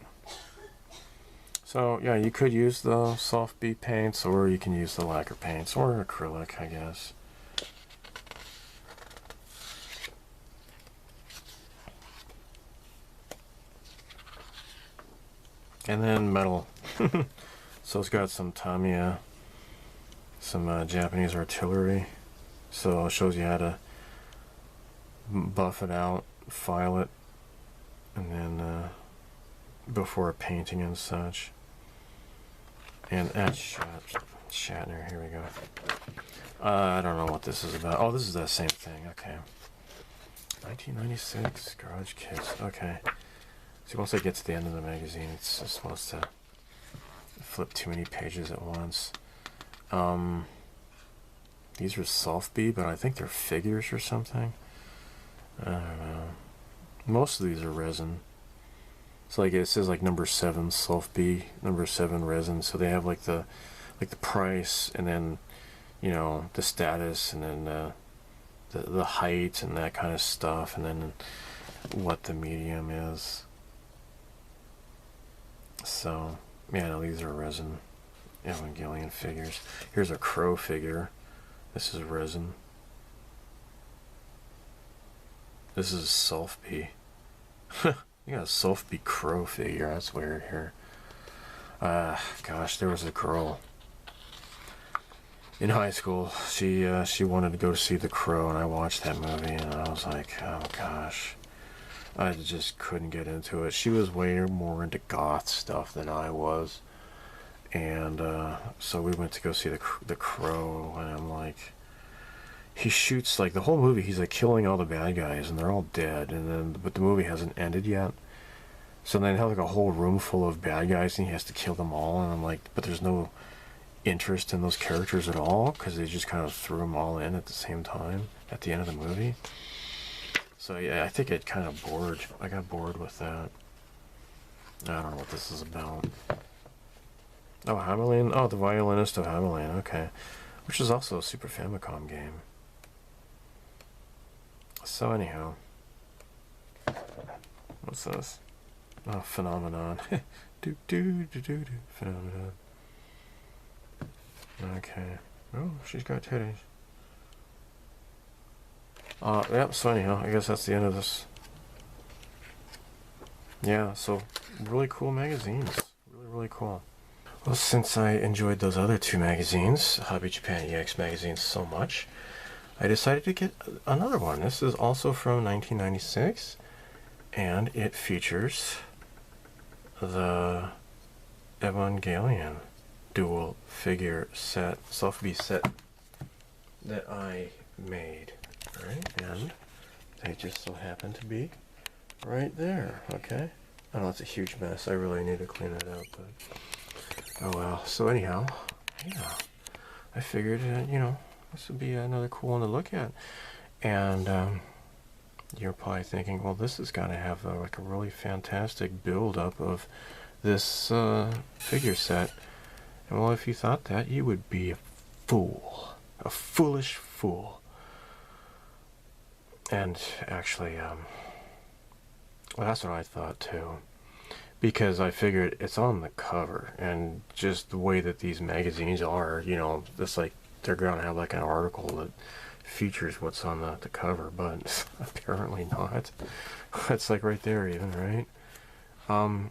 So yeah, you could use the sofubi paints, or you can use the lacquer paints, or acrylic, I guess. And then metal. So it's got some Tamiya, some Japanese artillery. So it shows you how to buff it out, file it, and then before painting and such. And Shatner, here we go. I don't know what this is about. Oh, this is the same thing. Okay. 1996 Garage Kids. Okay. See, once I get to the end of the magazine, it just wants to flip too many pages at once. These are sofubi, but I think they're figures or something. I don't know. Most of these are resin. It's like it says like number 7 sofubi, number 7 resin. So they have like the price, and then the status, and then the height and that kind of stuff, and then what the medium is. So yeah, no, these are resin Evangelion figures. Here's a crow figure. This is resin. This is sofubi. You got a sofubi crow figure. That's weird here. Gosh, there was a girl in high school. She wanted to go to see The Crow, and I watched that movie, and I was like, oh gosh, I just couldn't get into it. She was way more into goth stuff than I was, and so we went to go see the Crow, and I'm like, he shoots like the whole movie. He's like killing all the bad guys, and they're all dead, but the movie hasn't ended yet. So then they have like a whole room full of bad guys, and he has to kill them all, and I'm like, but there's no interest in those characters at all, because they just kind of threw them all in at the same time at the end of the movie. So yeah, I think it kind of I got bored with that. I don't know what this is about. Oh, Hamelin. Oh, the Violinist of Hamelin. Okay, which is also a Super Famicom game. So anyhow, what's this? Oh, Phenomenon. Phenomenon. Okay. Oh, she's got titties. Yep, so anyhow, I guess that's the end of this. Yeah, so really cool magazines. Really cool. Well, since I enjoyed those other 2 magazines, Hobby Japan EX magazines, so much, I decided to get another one. This is also from 1996, and it features the Evangelion dual figure set, sofubi set that I made, right? And they just so happen to be right there. Okay, I know it's a huge mess. I really need to clean it up, but oh well. So anyhow, yeah, I figured this would be another cool one to look at. And you're probably thinking, well, this has got to have like a really fantastic build up of this figure set. And well, if you thought that, you would be a fool, a foolish fool. And actually, well, that's what I thought too, because I figured it's on the cover, and just the way that these magazines are, it's like they're gonna have like an article that features what's on the cover, but apparently not. It's like right there even, right?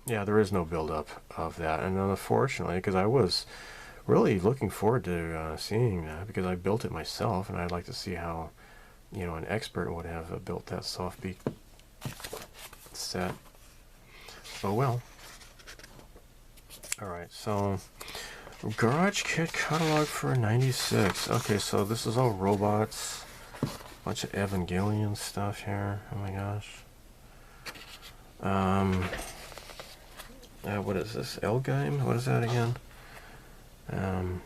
Yeah, there is no build-up of that, and unfortunately, because I was really looking forward to seeing that, because I built it myself, and I'd like to see how, an expert would have built that sofubi set. Oh well. Alright, so Garage Kit catalog for 96. Okay, so this is all robots. Bunch of Evangelion stuff here. Oh my gosh. What is this? L-Game? What is that again? No,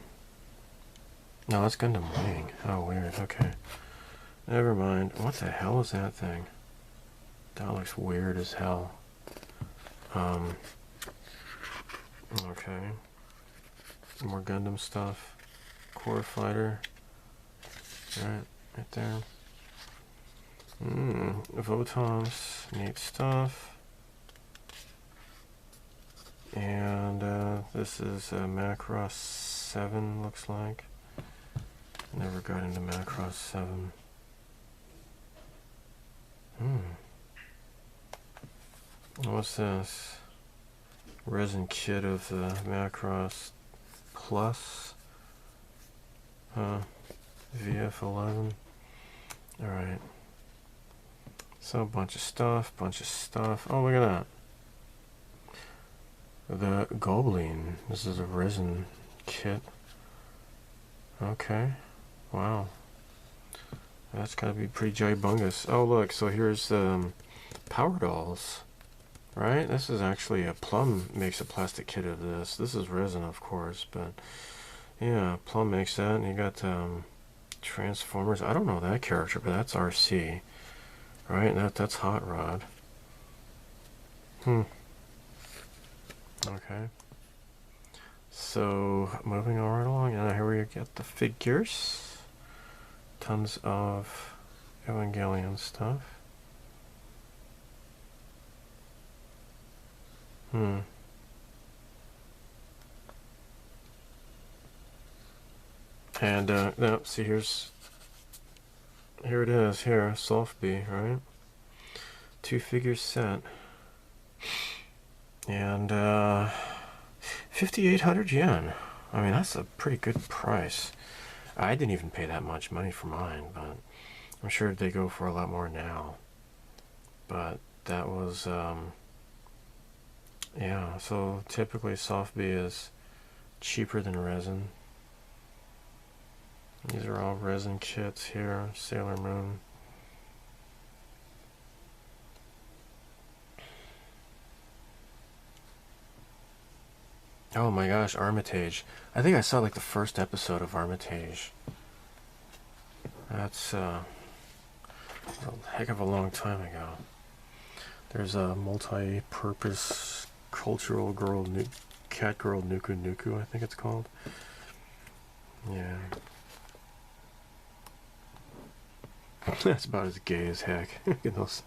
that's Gundam Wing. Oh, weird. Okay. Never mind. What the hell is that thing? That looks weird as hell. Okay. More Gundam stuff. Core Fighter. Right there. Votons. Neat stuff. And this is Macross 7, looks like. Never got into Macross 7. What's this? Resin kit of the Macross Plus. VF11. Alright. So, bunch of stuff. Oh, look at that. the Goblin. This is a resin kit. Okay. Wow. That's gotta be pretty gibungus. Oh look, so here's Power Dolls. Right? This is actually a Plum makes a plastic kit of this. This is resin, of course, but yeah, Plum makes that. And you got Transformers. I don't know that character, but that's RC. Right? That's Hot Rod. Okay. So, moving on right along. And here we get the figures. Tons of Evangelion stuff. And now, see, here it is. Here, sofubi, right? 2 figure set, and 5,800 yen. I mean, that's a pretty good price. I didn't even pay that much money for mine, but I'm sure they go for a lot more now. But that was yeah. So typically, sofubi is cheaper than resin. These are all resin kits here. Sailor Moon. Oh my gosh, Armitage. I think I saw like the first episode of Armitage. That's a heck of a long time ago. There's a multi-purpose cultural girl, cat girl Nuku Nuku, I think it's called. Yeah. That's about as gay as heck. Look at those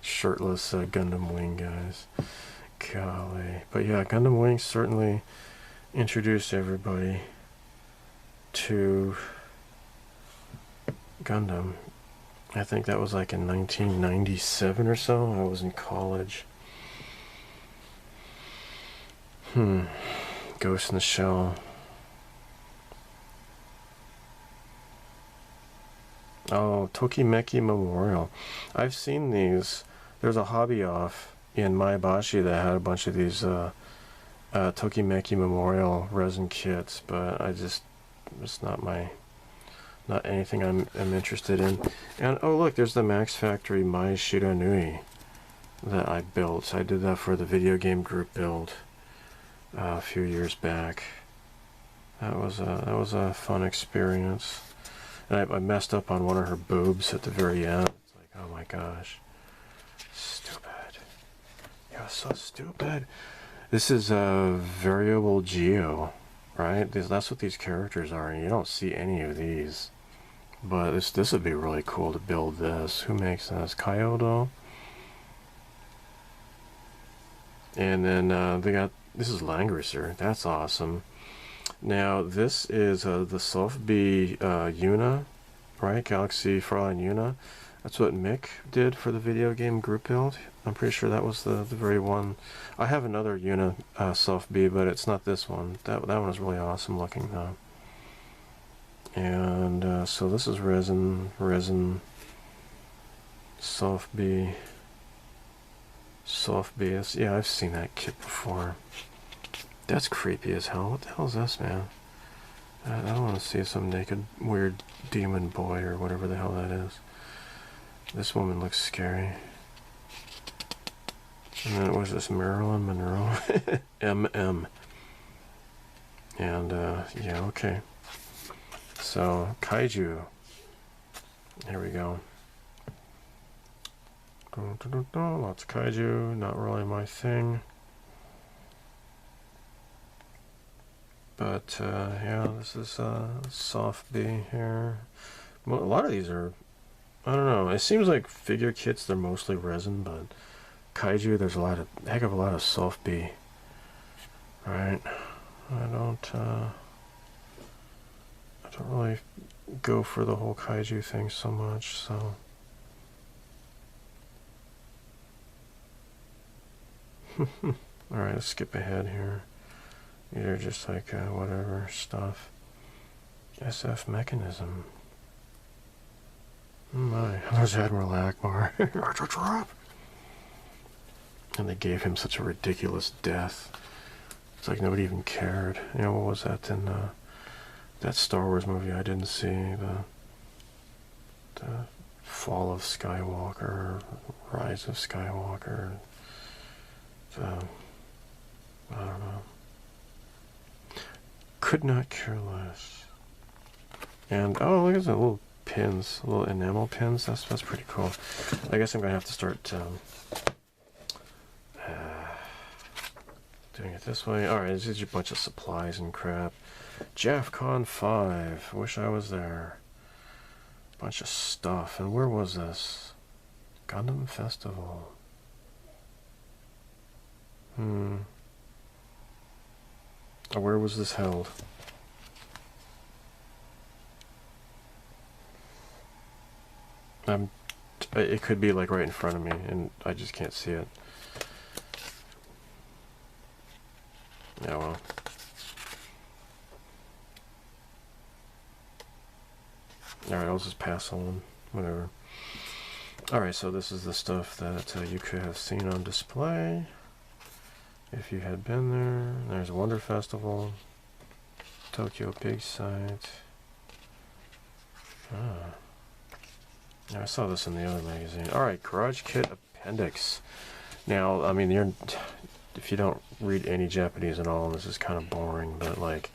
shirtless Gundam Wing guys. Golly. But yeah, Gundam Wing certainly introduced everybody to Gundam. I think that was like in 1997 or so. I was in college. Ghost in the Shell. Oh, Tokimeki Memorial. I've seen these. There's a hobby off in Maebashi that had a bunch of these Tokimeki Memorial resin kits, but it's not anything I'm interested in. And oh look, there's the Max Factory Mai Shiranui that I built. I did that for the video game group build a few years back. That was a fun experience. And I messed up on one of her boobs at the very end. It's like, oh my gosh. Stupid. You're so stupid. This is a variable geo, right? That's what these characters are, and you don't see any of these. But this would be really cool to build this. Who makes this? Kyoto? And then this is Langrisser. That's awesome. Now, this is the sofubi Yuna, right? Galaxy Fraulein Yuna. That's what Mick did for the video game group build. I'm pretty sure that was the very one. I have another Yuna sofubi, but it's not this one. That one is really awesome looking, though. And so this is resin, sofubi. Yeah, I've seen that kit before. That's creepy as hell. What the hell is this, man? I don't want to see some naked, weird demon boy or whatever the hell that is. This woman looks scary. And then was this Marilyn Monroe? MM. And, yeah, okay. So, Kaiju. Here we go. Lots of Kaiju. Not really my thing. But yeah, this is sofubi here. Well, a lot of these are, I don't know. It seems like figure kits, they're mostly resin, but Kaiju, there's a heck of a lot of sofubi. Right? I don't really go for the whole Kaiju thing so much. So. All right, let's skip ahead here. These are just like whatever stuff. SF mechanism. Oh my, there's Admiral Akbar. That's a trap. And they gave him such a ridiculous death. It's like nobody even cared. You know, what was that in that Star Wars movie I didn't see? The Fall of Skywalker, Rise of Skywalker. I don't know. Could not care less. And oh, look at the little pins, little enamel pins. That's pretty cool. I guess I'm gonna have to start doing it this way. All right, this is a bunch of supplies and crap. JAFCON 5. Wish I was there. Bunch of stuff. And where was this? Gundam Festival. Where was this held? It could be like right in front of me, and I just can't see it. Yeah, well. Alright, I'll just pass on. Whatever. Alright, so this is the stuff that you could have seen on display if you had been there. There's Wonder Festival, Tokyo Big Sight. Yeah, I saw this in the other magazine. Alright, Garage Kit Appendix. Now, I mean, if you don't read any Japanese at all, this is kind of boring, but like,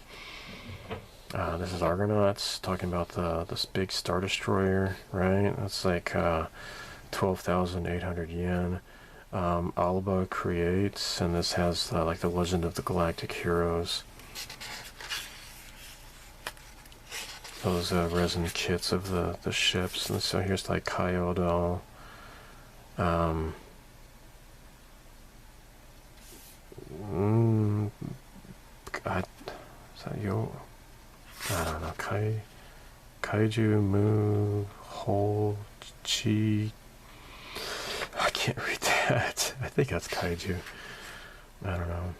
this is Argonauts, talking about this big Star Destroyer, right? That's like 12,800 yen. Alba creates, and this has like the Legend of the Galactic Heroes. Those resin kits of the ships. And so here's like Kyoto. God, is that Yo? I don't know. Kaiju Mu Ho Chi. I can't read that. I think that's Kaiju. I don't know.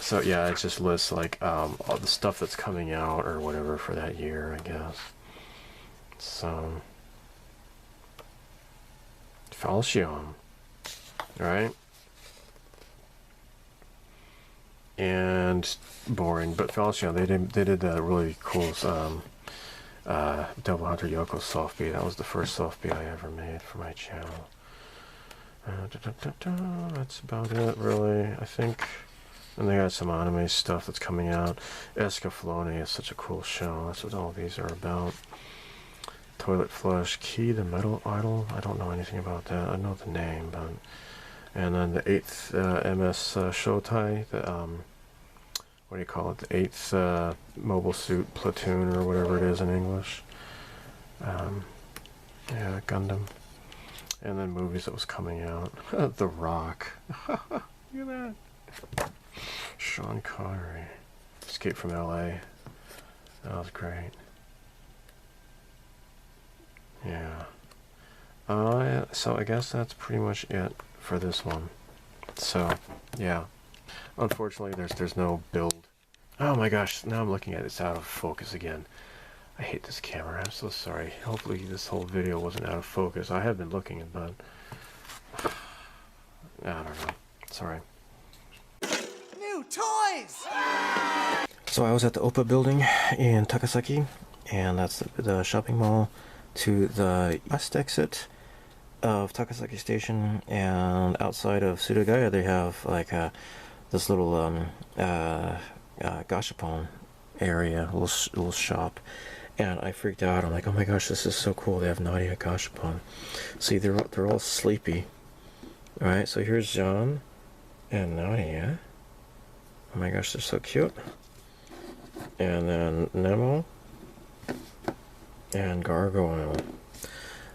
So yeah, it just lists like all the stuff that's coming out or whatever for that year, I guess. So Falchion, right? And boring, but Falchion, they did a really cool Double Hunter Yoko soft beat. That was the first soft beat I ever made for my channel. That's about it, really, I think. And they got some anime stuff that's coming out. Escaflowne is such a cool show. That's what all these are about. Toilet Flush, Key the Metal Idol. I don't know anything about that. I know the name, but... And then the 8th MS Shotai, the, what do you call it? The 8th Mobile Suit Platoon, or whatever it is in English. Yeah, Gundam. And then movies that was coming out. The Rock. Look at that. Sean Connery. Escape from LA. That was great. Yeah. So I guess that's pretty much it for this one. So, yeah. Unfortunately, there's no build. Oh my gosh, now I'm looking at it. It's out of focus again. I hate this camera. I'm so sorry. Hopefully this whole video wasn't out of focus. I have been looking, but... I don't know. Sorry. New toys! So I was at the Oppa building in Takasaki, and that's the shopping mall to the west exit of Takasaki Station, and outside of Surugaya they have like this little gachapon area, little shop, and I freaked out. I'm like, oh my gosh, this is so cool. They have Nadia gachapon. See, they're all sleepy. All right, so here's John and Nadia. Oh my gosh, they're so cute. And then Nemo and Gargoyle.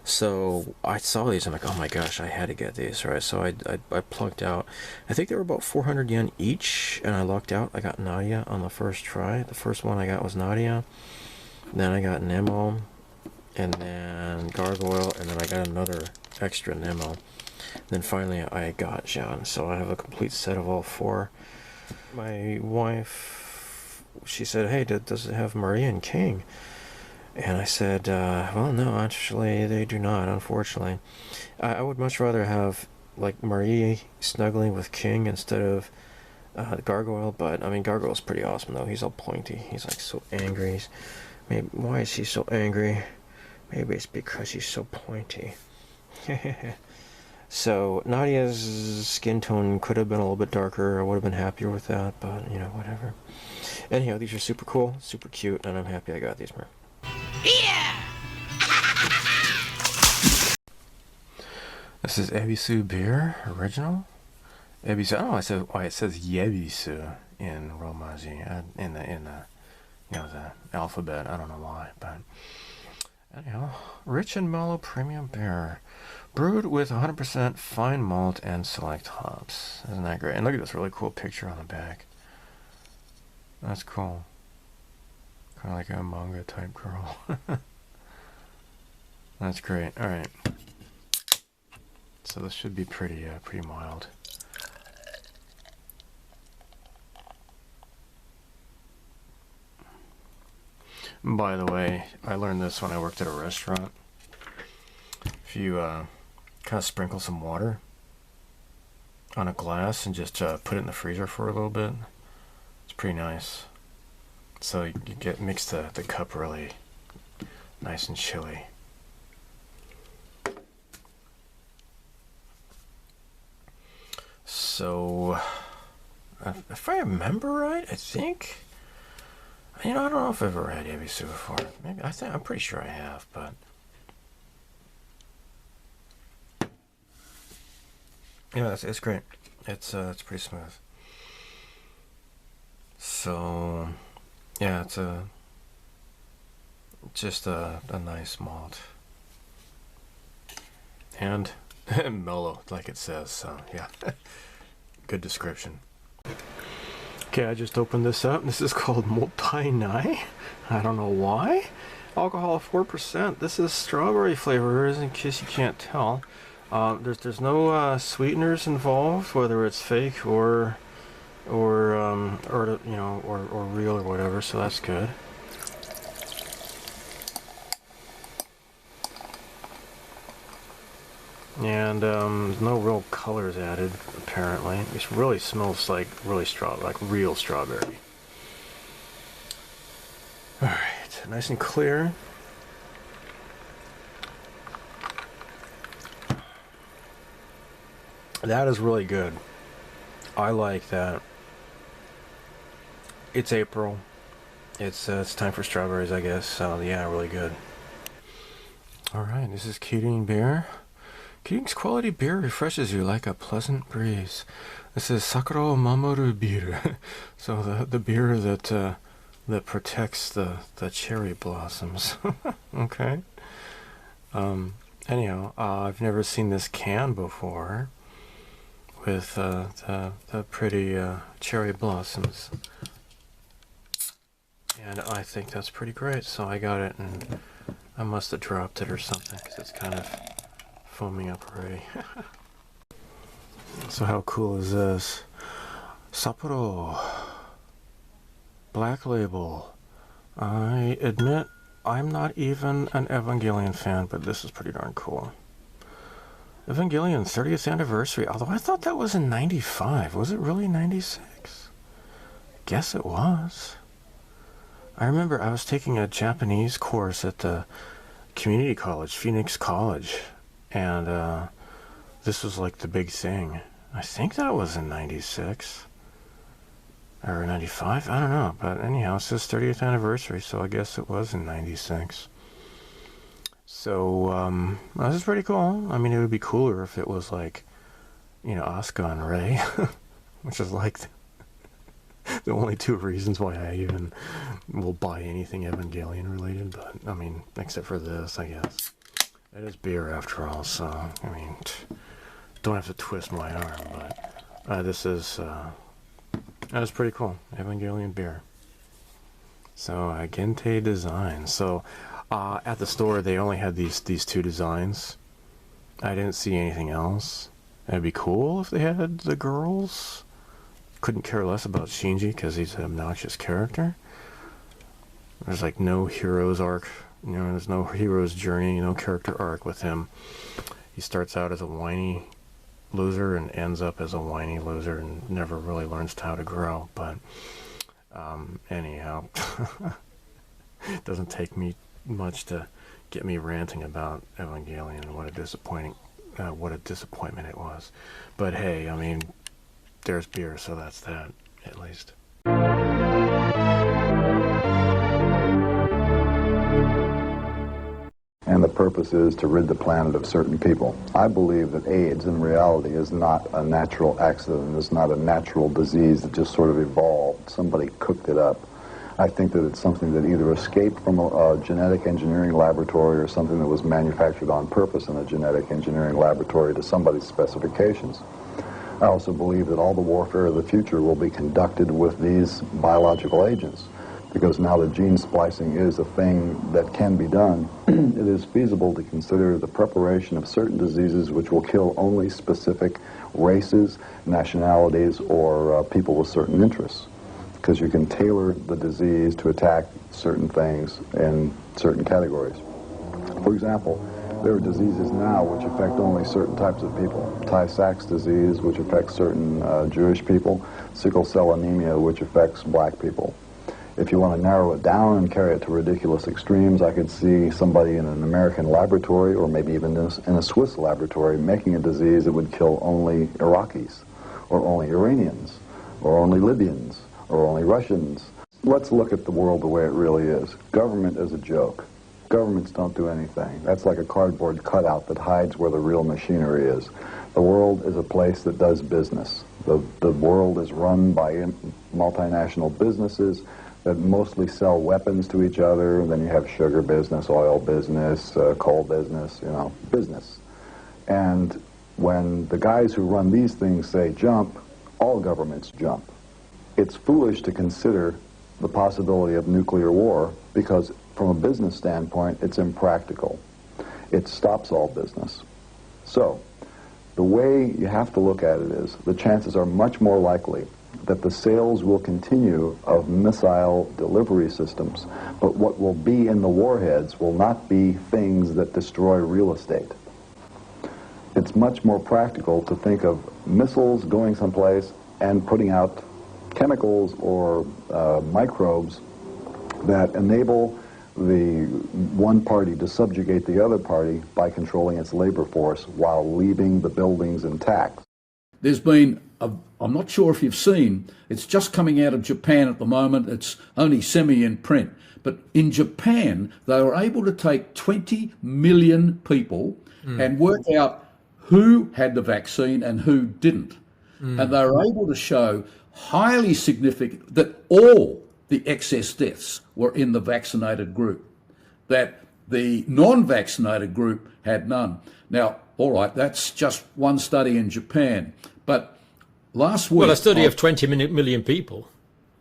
So I saw these, I'm like, oh my gosh, I had to get these, right? So I plugged out. I think they were about 400 yen each, and I lucked out. I got Nadia on the first try. The first one I got was Nadia. Then I got Nemo, and then Gargoyle, and then I got another extra Nemo. Then finally I got Jean, so I have a complete set of all four. My wife, she said, hey, does it have Maria and King? And I said, well, no, actually, they do not, unfortunately. I would much rather have like Marie snuggling with King instead of Gargoyle, but I mean Gargoyle's pretty awesome though. He's all pointy. He's like so angry. Maybe why is he so angry? Maybe it's because he's so pointy. So Nadia's skin tone could have been a little bit darker. I would have been happier with that, but you know, whatever. Anyhow, these are super cool, super cute, and I'm happy I got these, man. Yeah! This is Ebisu beer, original. Ebisu. I don't know why it says Yebisu in Romaji, in the you know, the alphabet. I don't know why, but anyhow, rich and mellow premium beer, brewed with 100% fine malt and select hops. Isn't that great? And look at this really cool picture on the back. That's cool. Kind of like a manga type girl. That's great. All right. So this should be pretty mild. By the way, I learned this when I worked at a restaurant. If you kind of sprinkle some water on a glass and just put it in the freezer for a little bit, it's pretty nice. So you mix the cup really nice and chilly. So, if I remember right, I think, you know, I don't know if I've ever had Ebisu before. Maybe I'm pretty sure I have, but yeah, it's great. It's pretty smooth. So, yeah, it's just a nice malt and mellow, like it says. So yeah, good description. Okay, I just opened this up. This is called Multi-Nai. I don't know why. Alcohol 4%. This is strawberry flavor, in case you can't tell. There's no sweeteners involved, whether it's fake or you know, or real or whatever. So that's good. And no real colors added, apparently. It really smells like real strawberry. Alright, nice and clear. That is really good. I like that. It's April. It's time for strawberries, I guess. So yeah, really good. Alright, this is Keating beer. Keating's quality beer refreshes you like a pleasant breeze. This is Sakura Mamoru beer. So the beer that protects the cherry blossoms. Okay. Anyhow, I've never seen this can before with the pretty cherry blossoms. And I think that's pretty great. So I got it, and I must have dropped it or something because it's kind of foaming up already. So how cool is this? Sapporo Black Label. I admit I'm not even an Evangelion fan, but this is pretty darn cool. Evangelion 30th anniversary, although I thought that was in 95. Was it really 96? Guess it was. I remember I was taking a Japanese course at the community college, Phoenix College, and this was like the big thing. I think that was in 96 or 95, I don't know, but anyhow, it says 30th anniversary, so I guess it was in 96. So this is pretty cool. I mean, it would be cooler if it was like, you know, Asuka and Rei, which is like the only two reasons why I even will buy anything Evangelion related. But I mean, except for this, I guess. It is beer after all, so I mean, don't have to twist my arm. But this is pretty cool. Evangelion beer. So Gente design. So at the store they only had these two designs. I didn't see anything else. It'd be cool if they had the girls. Couldn't care less about Shinji because he's an obnoxious character. There's like no hero's arc. You know, there's no hero's journey, no character arc with him. He starts out as a whiny loser and ends up as a whiny loser and never really learns how to grow. But anyhow, it doesn't take me much to get me ranting about Evangelion and what a disappointment it was. But hey, I mean, there's beer, so that's that, at least. And the purpose is to rid the planet of certain people. I believe that AIDS in reality is not a natural accident. It's not a natural disease that just sort of evolved. Somebody cooked it up. I think that it's something that either escaped from a genetic engineering laboratory or something that was manufactured on purpose in a genetic engineering laboratory to somebody's specifications. I also believe that all the warfare of the future will be conducted with these biological agents, because now that gene splicing is a thing that can be done, it is feasible to consider the preparation of certain diseases which will kill only specific races, nationalities, or people with certain interests, because you can tailor the disease to attack certain things in certain categories. For example, there are diseases now which affect only certain types of people. Tay-Sachs disease, which affects certain Jewish people. Sickle cell anemia, which affects black people. If you want to narrow it down and carry it to ridiculous extremes, I could see somebody in an American laboratory, or maybe even in a Swiss laboratory, making a disease that would kill only Iraqis, or only Iranians, or only Libyans, or only Russians. Let's look at the world the way it really is. Government is a joke. Governments don't do anything. That's like a cardboard cutout that hides where the real machinery is. The world is a place that does business. The world is run by multinational businesses that mostly sell weapons to each other. And then you have sugar business, oil business, coal business, business. And when the guys who run these things say jump, all governments jump. It's foolish to consider the possibility of nuclear war because from a business standpoint, it's impractical. It stops all business. So, the way you have to look at it is the chances are much more likely that the sales will continue of missile delivery systems, but what will be in the warheads will not be things that destroy real estate. It's much more practical to think of missiles going someplace and putting out chemicals or microbes that enable the one party to subjugate the other party by controlling its labor force while leaving the buildings intact. There's been, I'm not sure if you've seen, it's just coming out of Japan at the moment, it's only semi in print, but in Japan they were able to take 20 million people and work out who had the vaccine and who didn't. And they were able to show highly significant that all the excess deaths were in the vaccinated group, that the non-vaccinated group had none. Now, all right, that's just one study in Japan, but last week... Well, a study of 20 million people.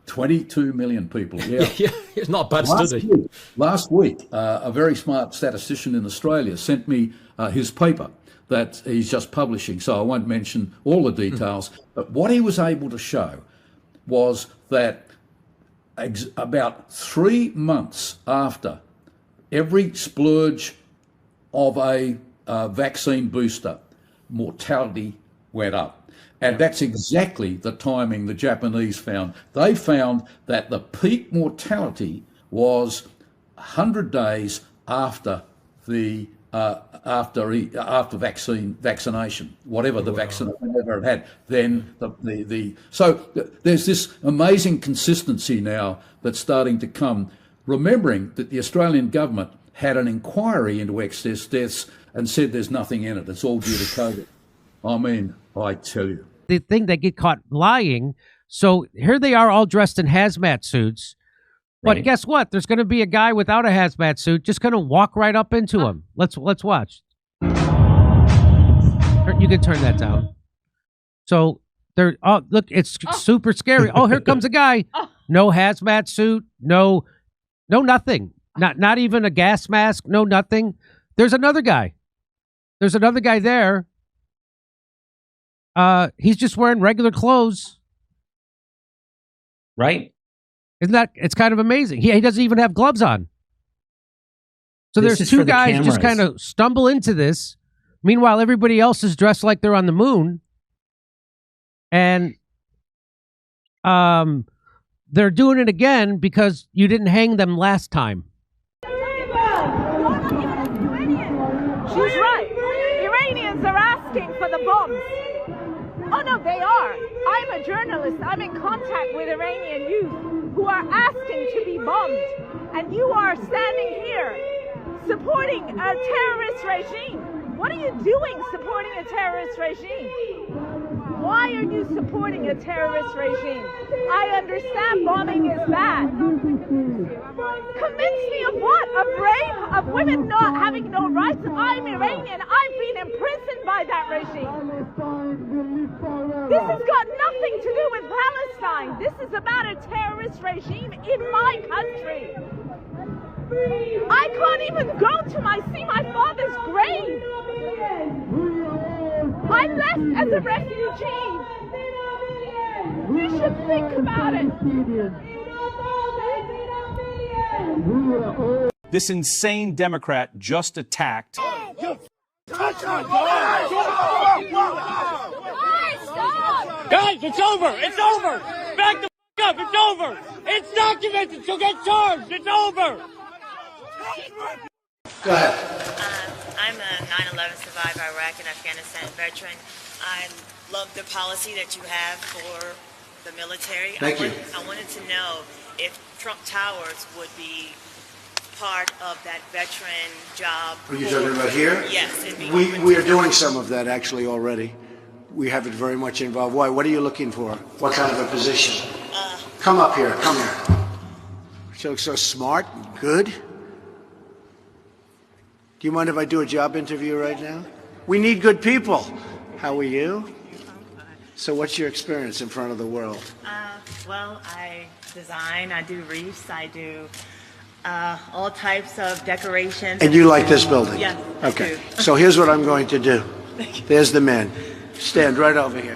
22 million people, yeah. Yeah, it's not a bad study. Last week, a very smart statistician in Australia sent me his paper that he's just publishing, so I won't mention all the details, but what he was able to show was that about 3 months after every splurge of a vaccine booster, mortality went up. And that's exactly the timing the Japanese found. They found that the peak mortality was 100 days after the after vaccination, whatever the vaccine whatever it had. Then so there's this amazing consistency now that's starting to come. Remembering that the Australian government had an inquiry into excess deaths and said there's nothing in it. It's all due to COVID. I mean, I tell you. The thing, they get caught lying. So here they are all dressed in hazmat suits. But guess what? There's going to be a guy without a hazmat suit just going to walk right up into him. Let's watch. You can turn that down. So they're look, it's super scary. Oh, here comes a guy. No hazmat suit. No nothing. Not even a gas mask. No nothing. There's another guy. There's another guy there. He's just wearing regular clothes. Right. Isn't that, it's kind of amazing. He doesn't even have gloves on. So This there's is for two the guys just cameras. kind of stumble into this. Meanwhile, everybody else is dressed like they're on the moon. And they're doing it again because you didn't hang them last time. She's right. Iranians are asking for the bombs. Oh no, they are. I'm a journalist. I'm in contact with Iranian youth who are asking to be bombed. And you are standing here supporting a terrorist regime. What are you doing supporting a terrorist regime? Why are you supporting a terrorist regime? I understand bombing is bad. Convince me of what? Of rape? Of women not having no rights? I'm Iranian. I've been imprisoned by that regime. This has got nothing to do with Palestine. This is about a terrorist regime in my country. I can't even go to see my father's grave. I'm left as a refugee. You should think about it. This insane Democrat just attacked. Guys, it's over! It's over! Back the up! It's over! It's documented, so get charged! It's over! Go ahead. I'm a 9/11 survivor, Iraq and Afghanistan veteran. I love the policy that you have for the military. Thank you. I wanted to know if Trump Towers would be part of that veteran job. Are you talking about here? Yes. We are doing some of that actually already. We have it very much involved. Why? What are you looking for? What kind of a position? Come up here. Come here. You look so smart. Good. Do you mind if I do a job interview right now? We need good people. How are you? So what's your experience in front of the world? Well, I design, I do wreaths, I do all types of decorations. And you like this building? Yes. Okay. So here's what I'm going to do. There's the man. Stand right over here.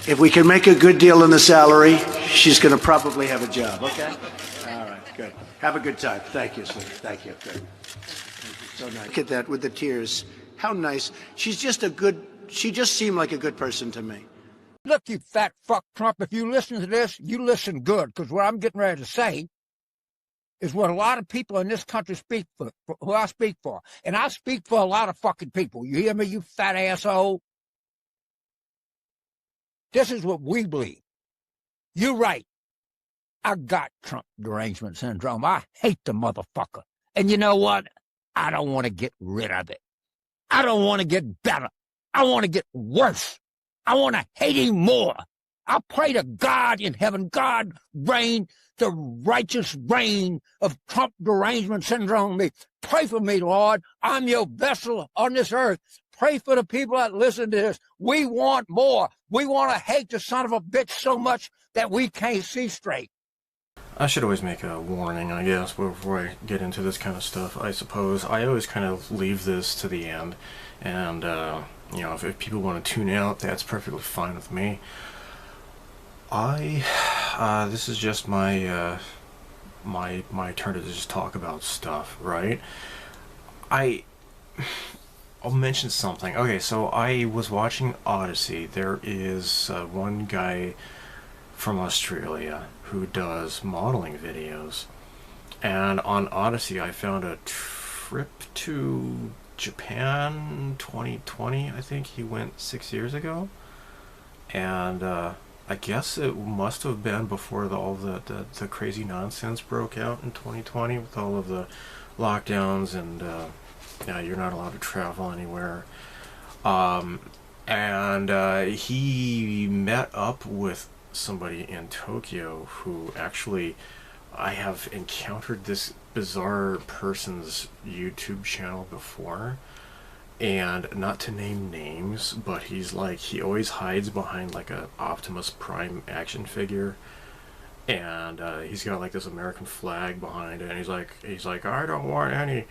If we can make a good deal in the salary, she's going to probably have a job, okay? All right, good. Have a good time. Thank you, sweetie. Thank you. Good. So nice. Look at that with the tears. How nice. She just seemed like a good person to me. Look, you fat fuck Trump, if you listen to this, you listen good, because what I'm getting ready to say is what a lot of people in this country speak for, who I speak for. And I speak for a lot of fucking people. You hear me, you fat asshole? This is what we believe. You're right. I got Trump derangement syndrome. I hate the motherfucker. And you know what? I don't want to get rid of it. I don't want to get better. I want to get worse. I want to hate him more. I pray to God in heaven, God reign the righteous reign of Trump derangement syndrome. Pray for me, Lord. I'm your vessel on this earth. Pray for the people that listen to this. We want more. We want to hate the son of a bitch so much that we can't see straight. I should always make a warning, I guess, before I get into this kind of stuff, I suppose. I always kind of leave this to the end, and, you know, if people want to tune out, that's perfectly fine with me. This is just my turn to just talk about stuff, right? I'll mention something. Okay, so I was watching Odysee. There is one guy from Australia who does modeling videos, and on Odysee I found a trip to Japan 2020. I think he went 6 years ago, and I guess it must have been before all the crazy nonsense broke out in 2020 with all of the lockdowns and you're not allowed to travel anywhere. And he met up with somebody in Tokyo who actually, I have encountered this bizarre person's YouTube channel before, and not to name names, but he's like, he always hides behind like a Optimus Prime action figure, and he's got like this American flag behind it, and he's like I don't want any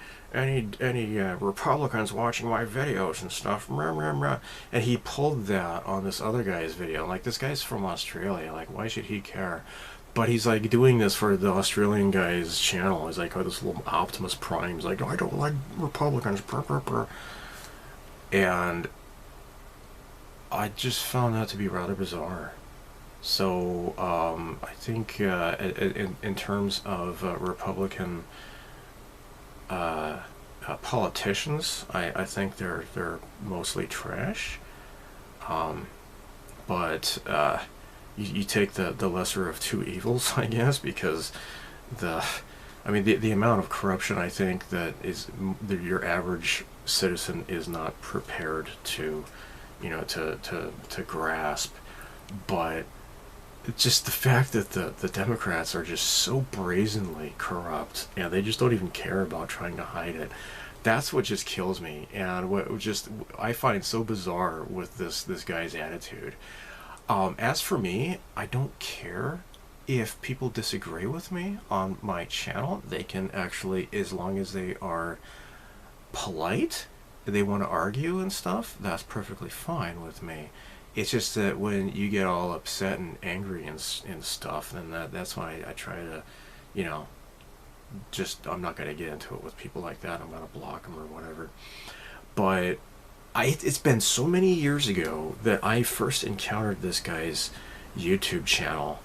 Republicans watching my videos and stuff, and he pulled that on this other guy's video. Like, this guy's from Australia, like, why should he care? But he's like doing this for the Australian guy's channel. He's like, oh, this little Optimus Prime. He's like, oh, I don't like Republicans, and I just found that to be rather bizarre. So I think in terms of Republican politicians, I think they're mostly trash. But you take the lesser of two evils, I guess, because the amount of corruption, I think, that your average citizen is not prepared to, to grasp. But just the fact that the Democrats are just so brazenly corrupt, and they just don't even care about trying to hide it. That's what just kills me, and what just I find so bizarre with this guy's attitude. As for me, I don't care if people disagree with me on my channel. They can actually, as long as they are polite, they want to argue and stuff, that's perfectly fine with me. It's just that when you get all upset and angry and stuff, then that's when I try to, I'm not going to get into it with people like that. I'm going to block them or whatever. But it's been so many years ago that I first encountered this guy's YouTube channel,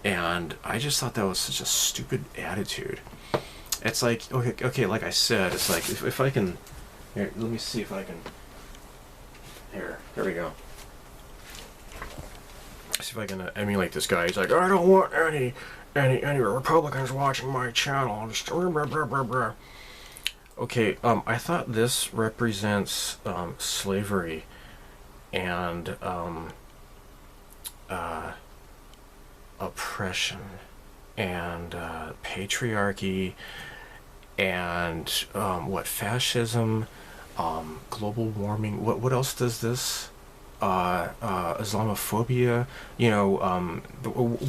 and I just thought that was such a stupid attitude. It's like, okay, like I said, it's like, if I can, here, let me see if I can, here we go. See if I can emulate this guy. He's like, I don't want any Republicans watching my channel. Just blah, blah, blah, blah. Okay, I thought this represents slavery and oppression and patriarchy and fascism, global warming. What else does this? Islamophobia,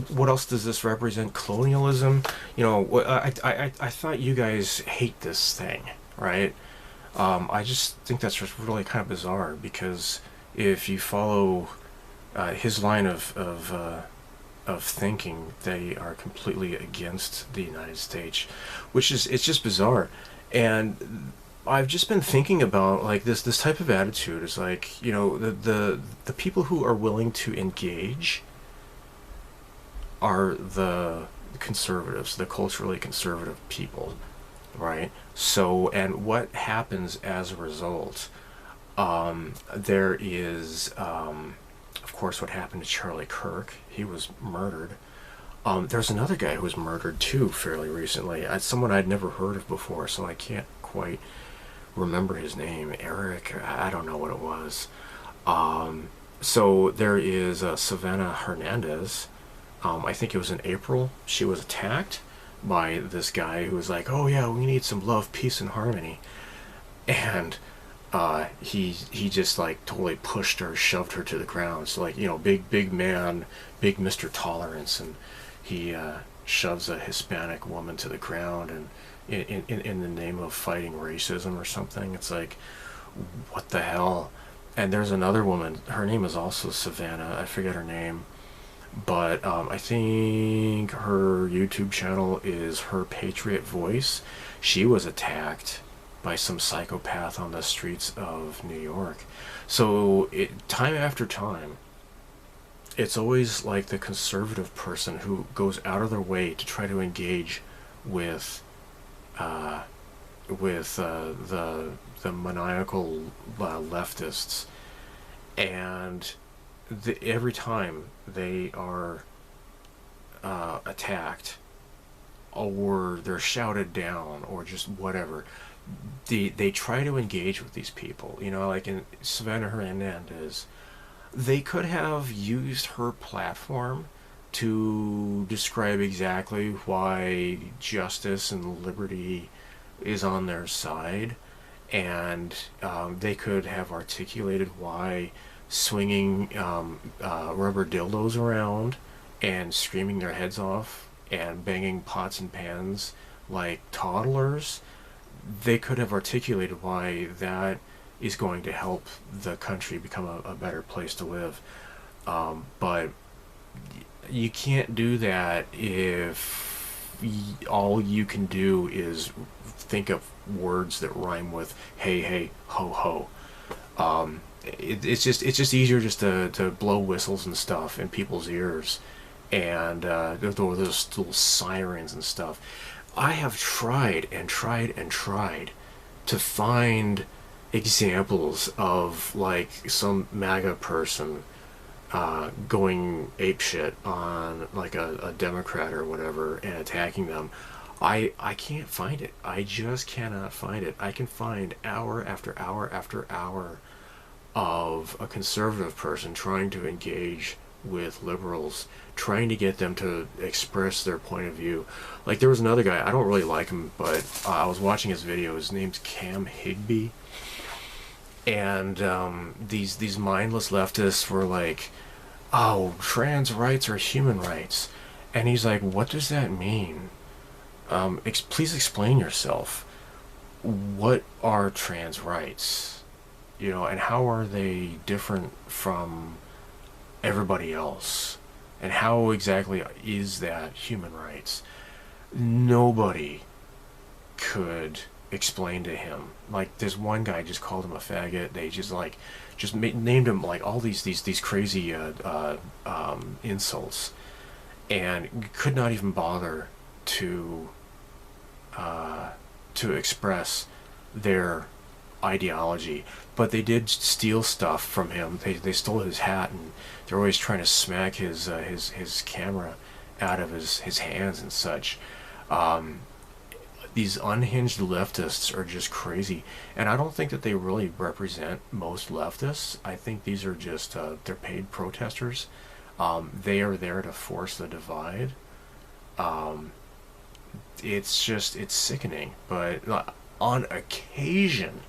what else does this represent? Colonialism, I thought you guys hate this thing, right? I just think that's just really kind of bizarre, because if you follow his line of thinking, they are completely against the United States, it's just bizarre. And I've just been thinking about, like, this type of attitude is like, the people who are willing to engage are the conservatives, the culturally conservative people, right? So, and what happens as a result? There is, of course, what happened to Charlie Kirk. He was murdered. There's another guy who was murdered too fairly recently. Someone I'd never heard of before, so I can't quite remember his name. Eric, I don't know what it was. So there is Savannah Hernandez. I think it was in April. She was attacked by this guy who was like, oh yeah, we need some love, peace, and harmony. And he just like totally pushed her, shoved her to the ground. So, like, big man, big Mr. Tolerance, and he shoves a Hispanic woman to the ground, and in the name of fighting racism or something. It's like, what the hell? And there's another woman, her name is also Savannah, I forget her name, but I think her YouTube channel is Her Patriot Voice. She was attacked by some psychopath on the streets of New York. So time after time, it's always like the conservative person who goes out of their way to try to engage with the maniacal leftists, and every time they are attacked, or they're shouted down, or just whatever, they try to engage with these people. Like in Savannah Hernandez, they could have used her platform to describe exactly why justice and liberty is on their side, and they could have articulated why swinging rubber dildos around and screaming their heads off and banging pots and pans like toddlers, they could have articulated why that is going to help the country become a better place to live. But you can't do that if all you can do is think of words that rhyme with hey, hey, ho, ho. it's just easier just to blow whistles and stuff in people's ears, and those little sirens and stuff. I have tried and tried and tried to find examples of like some MAGA person going apeshit on like a Democrat or whatever and attacking them. I can't find it. I just cannot find it. I can find hour after hour after hour of a conservative person trying to engage with liberals, trying to get them to express their point of view. Like there was another guy, I don't really like him, but I was watching his video. His name's Cam Higby, and these mindless leftists were like, oh, trans rights are human rights, and he's like, what does that mean? Please explain yourself. What are trans rights? You know, and how are they different from everybody else? And how exactly is that human rights? Nobody could explain to him. Like this one guy just called him a faggot. They just named him like all these crazy insults, and could not even bother to express their ideology. But they did steal stuff from him. They stole his hat, and they're always trying to smack his camera out of his hands and such. These unhinged leftists are just crazy, and I don't think that they really represent most leftists. I think these are just they're paid protesters. They are there to force the divide. It's sickening, but on occasion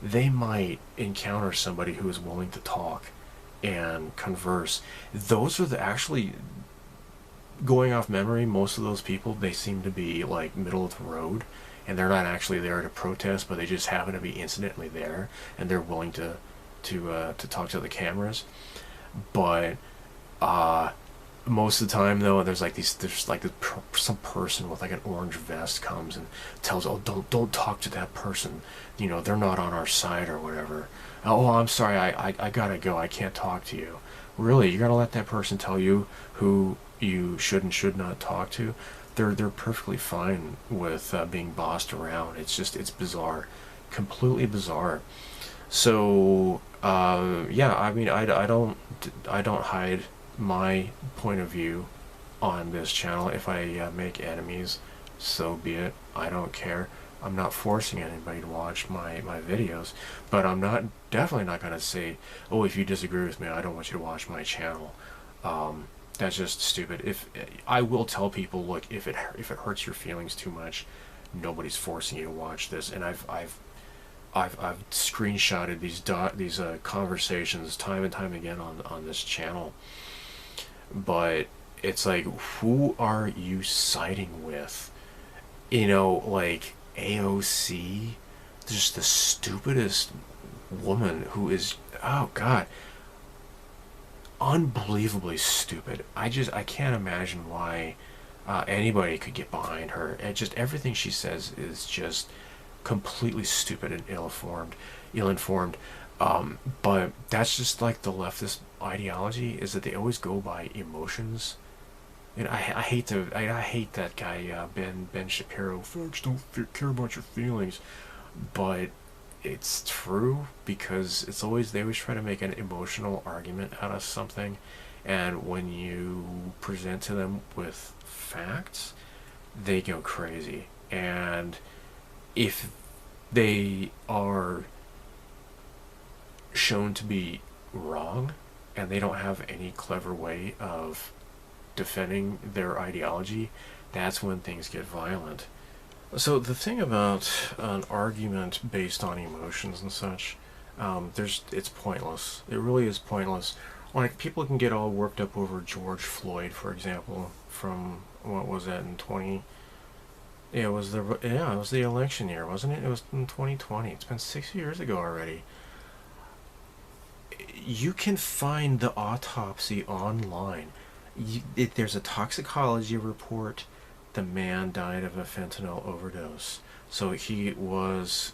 they might encounter somebody who is willing to talk and converse. Those are actually, going off memory, most of those people, they seem to be like middle of the road, and they're not actually there to protest, but they just happen to be incidentally there, and they're willing to talk to the cameras. But most of the time, though, there's some person with like an orange vest comes and tells, oh, don't talk to that person, you know, they're not on our side or whatever. Oh, I'm sorry, I gotta go, I can't talk to you. Really, you're gonna let that person tell you who you should and should not talk to? They're perfectly fine with being bossed around. It's bizarre, completely bizarre. So yeah, I mean, I don't hide my point of view on this channel. If I make enemies, so be it. I don't care. I'm not forcing anybody to watch my videos, but I'm definitely not gonna say, oh, if you disagree with me, I don't want you to watch my channel. That's just stupid. If I will tell people, look, if it hurts your feelings too much, nobody's forcing you to watch this. And I've screenshotted these conversations time and time again on this channel. But it's like, who are you siding with? You know, like AOC, just the stupidest woman who is, oh God, unbelievably stupid. I can't imagine why anybody could get behind her. And just everything she says is just completely stupid and ill-informed. But that's just like the leftist ideology, is that they always go by emotions. And I hate that guy Ben Shapiro. Folks don't care about your feelings, but it's true, because they always try to make an emotional argument out of something, and when you present to them with facts, they go crazy. And if they are shown to be wrong and they don't have any clever way of defending their ideology, that's when things get violent. So the thing about an argument based on emotions and such, it's pointless. It really is pointless. Like, people can get all worked up over George Floyd, for example, from, what was that, in 20... Yeah, it was the election year, wasn't it? It was in 2020. It's been 6 years ago already. You can find the autopsy online. There's a toxicology report. The man died of a fentanyl overdose. So he was,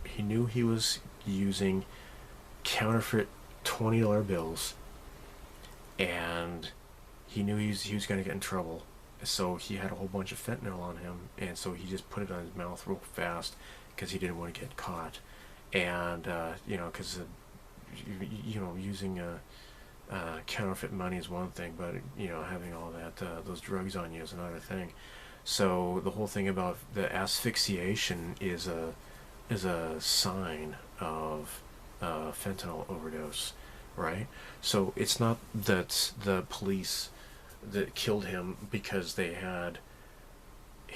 he knew he was using counterfeit $20 bills, and he knew he was going to get in trouble. So he had a whole bunch of fentanyl on him, and so he just put it on his mouth real fast because he didn't want to get caught. And because using counterfeit money is one thing, but having all that those drugs on you is another thing. So the whole thing about the asphyxiation is a sign of fentanyl overdose, right? So it's not that the police that killed him because they had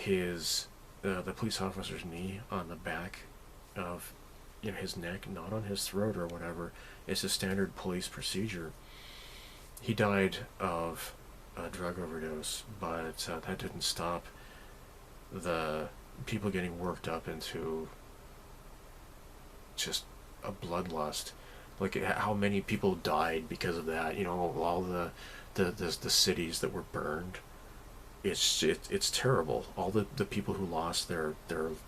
the police officer's knee on the back of his neck, not on his throat or whatever. It's a standard police procedure. He died of a drug overdose, but that didn't stop the people getting worked up into just a bloodlust. Like how many people died because of that? All the cities that were burned. It's terrible. All the people who lost their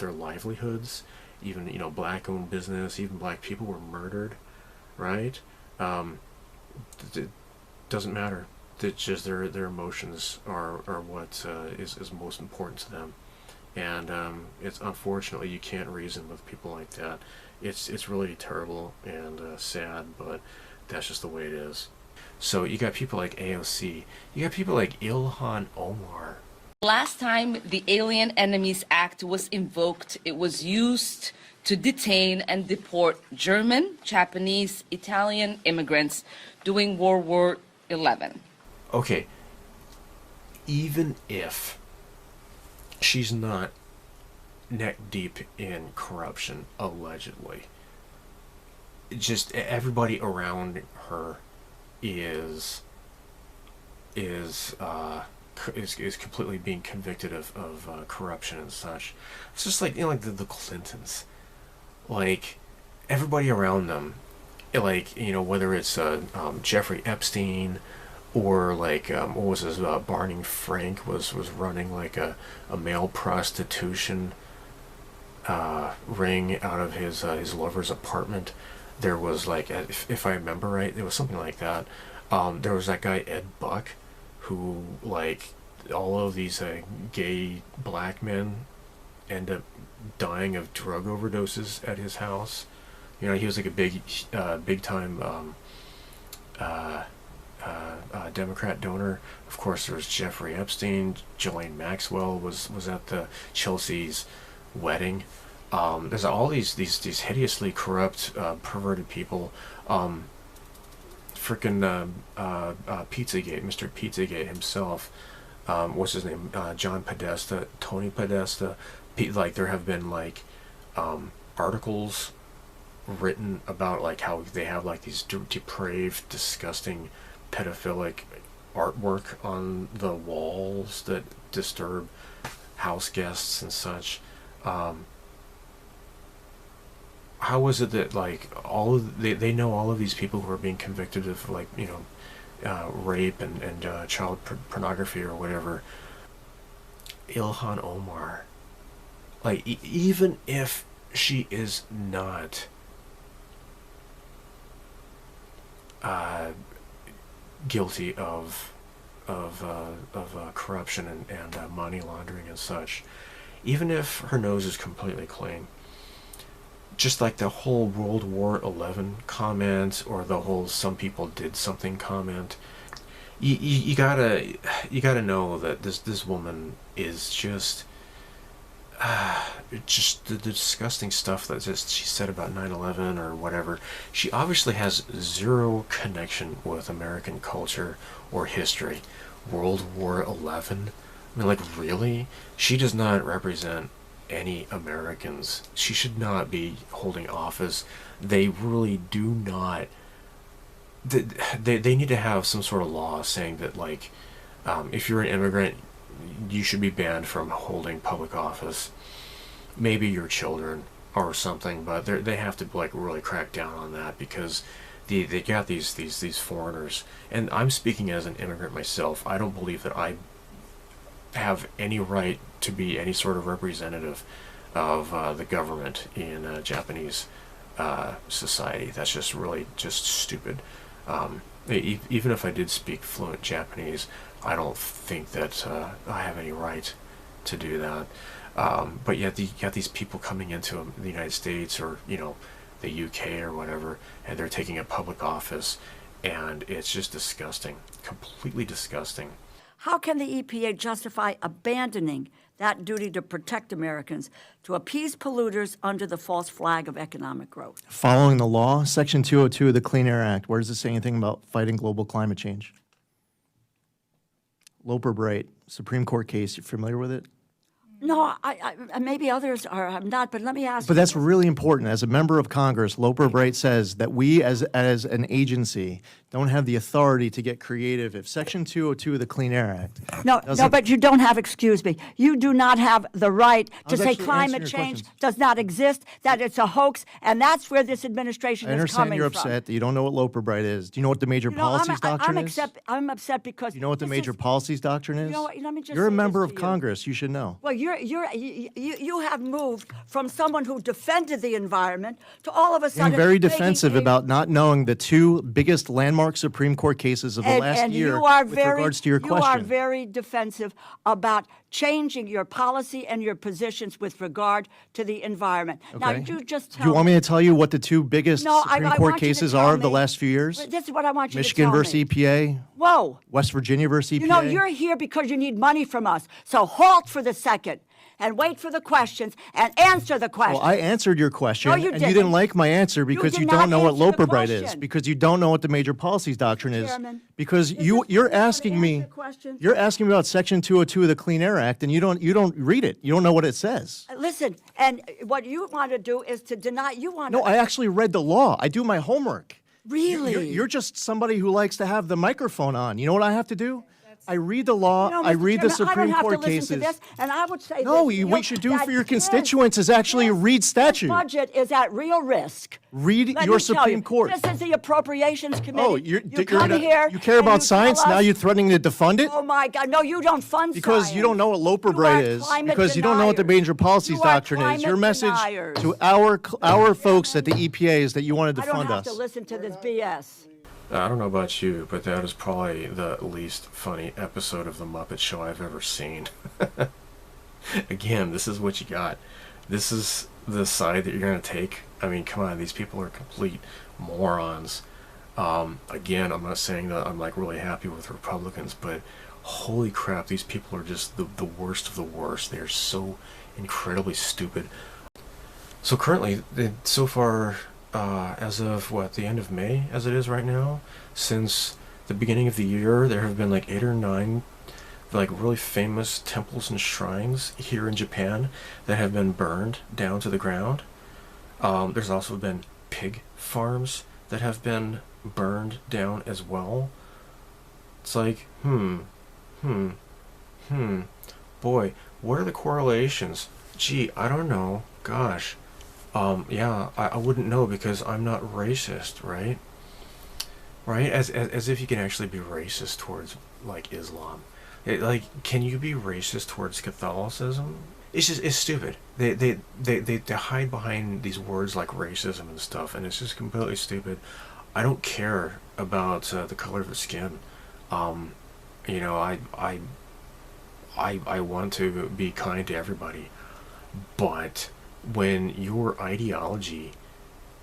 livelihoods, even black-owned business, even black people were murdered, right? It doesn't matter. It's just their emotions are what is most important to them, and it's unfortunately you can't reason with people like that. It's really terrible and sad, but that's just the way it is. So you got people like AOC, you got people like Ilhan Omar. Last time the Alien Enemies Act was invoked, it was used to detain and deport German, Japanese, Italian immigrants during World War XI. Okay, even if she's not neck deep in corruption, allegedly, just everybody around her is completely being convicted of corruption and such. It's just like like the Clintons, like everybody around them, like whether it's Jeffrey Epstein or like what was his Barney Frank was running like a male prostitution ring out of his lover's apartment. There was like, if I remember right, there was something like that. There was that guy Ed Buck, who like all of these gay black men end up dying of drug overdoses at his house. He was like a big time Democrat donor. Of course, there was Jeffrey Epstein. Ghislaine Maxwell was at the Chelsea's wedding. There's all these hideously corrupt, perverted people. Frickin' Pizzagate, Mr. Pizzagate himself. What's his name? John Podesta, Tony Podesta. Like there have been like articles written about like how they have like these depraved, disgusting, pedophilic artwork on the walls that disturb house guests and such. How is it that like they know all of these people who are being convicted of like rape and child pornography or whatever? Ilhan Omar, like even if she is not guilty of corruption and money laundering and such, even if her nose is completely clean, just like the whole World War XI comment or the whole "some people did something" comment, you gotta know that this woman is just the disgusting stuff that she said about 9/11 or whatever. She obviously has zero connection with American culture or history. World War XI? I mean, like, really? She does not represent any Americans. She should not be holding office. They really do not. They need to have some sort of law saying that, like, if you're an immigrant, you should be banned from holding public office. Maybe your children or something, but they have to like really crack down on that, because they got these foreigners. And I'm speaking as an immigrant myself. I don't believe that I have any right to be any sort of representative of the government in Japanese society. That's just really just stupid. Even if I did speak fluent Japanese, I don't think that I have any right to do that. But yet you got these people coming into the United States or, you know, the UK or whatever, and they're taking a public office, and it's just disgusting, completely disgusting. How can the EPA justify abandoning that duty to protect Americans to appease polluters under the false flag of economic growth? Following the law, Section 202 of the Clean Air Act, where does it say anything about fighting global climate change? Loper Bright, Supreme Court case, you familiar with it? No, maybe others are not, but let me ask But you. that's really important. As a member of Congress, Loper Bright says that we as an agency don't have the authority to get creative if Section 202 of the Clean Air Act No, but you don't have, excuse me, you do not have the right to was say actually climate answering your change questions. does not exist, that it's a hoax, and that's where this administration I is understand coming you're from. upset that you don't know what Loper Bright is. Do you know what the major policies doctrine is? I'm upset because You know what the major policies doctrine is? You know what, let me just You're a say this member to of you. Congress. You should know. Well, you have moved from someone who defended the environment to all of a sudden Being very making defensive a- about not knowing the two biggest landmark Supreme Court cases of the last and year you are with very, regards to your You are question. very defensive about changing your policy and your positions with regard to the environment. Now, Okay. you just tell Do you want me to tell you what the two biggest No, Supreme I Court want you to cases tell are of the me. last few years? This is what I want you Michigan to tell versus me. EPA, Whoa. West Virginia versus EPA. You know, you're here because you need money from us. So halt for the second and wait for the questions and answer the questions. Well, I answered your question, No, you and you didn't. didn't like my answer because did you not don't know what answer the Loper Bright is, question. because you don't know what the major policies doctrine is, Chairman, because you're asking me about Section 202 of the Clean Air Act, and you don't read it. You don't know what it says. Listen, and what you want to do is to deny. You want No, I actually read the law. I do my homework. Really? You're just somebody who likes to have the microphone on. You know what I have to do? I read the law. No, I Mr. read the Chairman, Supreme I don't have Court to listen cases. to this, and I would say No, this, what you should do that for your this- constituents is actually read statute. This budget is at real risk. Read Let your me tell Supreme you, Court. This is the Appropriations Committee. Oh, you come here. you care and about you science? tell Now us- you're threatening to defund it? Oh my God! No, you don't fund Because science. you don't know what Loper Bright is. climate Because you don't know what the major policies You are doctrine is. Your climate message deniers. to our folks at the EPA is that you want to I don't defund have us. to listen to this BS. I don't know about you, but that is probably the least funny episode of The Muppet Show I've ever seen. Again, this is what you got. This is the side that you're going to take. I mean, come on, these people are complete morons. Again, I'm not saying that I'm like really happy with Republicans, but holy crap, these people are just the worst of the worst. They're so incredibly stupid. So currently, so far, as of the end of May, as it is right now, since the beginning of the year, there have been like 8 or 9 like really famous temples and shrines here in Japan that have been burned down to the ground. There's also been pig farms that have been burned down as well. It's like, boy, what are the correlations? Gee, I don't know. Gosh. Yeah, I wouldn't know because I'm not racist, right? Right? As if you can actually be racist towards, like, Islam. Can you be racist towards Catholicism? It's stupid. They hide behind these words like racism and stuff, and it's just completely stupid. I don't care about the color of the skin. You know, I want to be kind to everybody, but when your ideology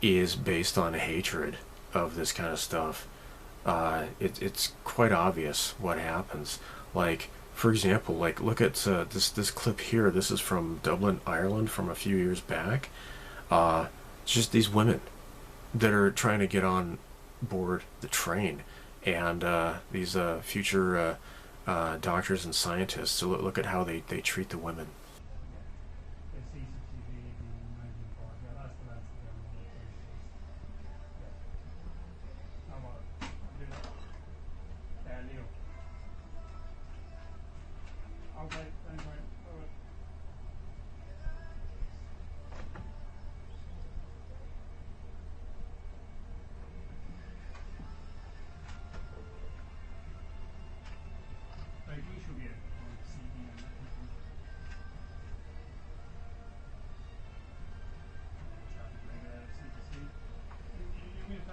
is based on hatred of this kind of stuff, it's quite obvious what happens. Like, for example, like look at this clip here. This is from Dublin, Ireland, from a few years back. It's just these women that are trying to get on board the train, and these future doctors and scientists. So look at how they treat the women.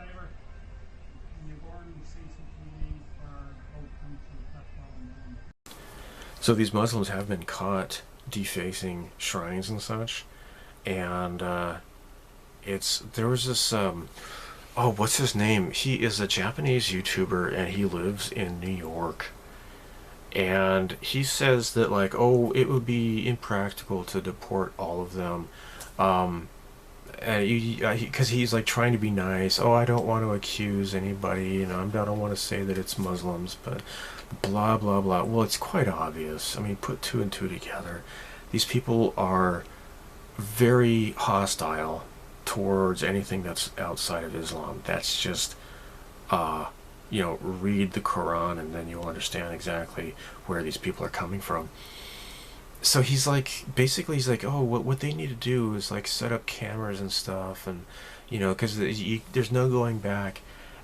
favor. Can you burn the CCTV for open to petrol? So these Muslims have been caught defacing shrines and such, and there was this what's his name? He is a Japanese YouTuber and he lives in New York. And he says that, like, it would be impractical to deport all of them. Because he's like trying to be nice. I don't want to accuse anybody, I don't want to say that it's Muslims, but blah, blah, blah. Well, it's quite obvious. I mean, put two and two together. These people are very hostile towards anything that's outside of Islam. That's just, read the Quran and then you'll understand exactly where these people are coming from. So he's like, what they need to do is like set up cameras and stuff, and because there's no going back.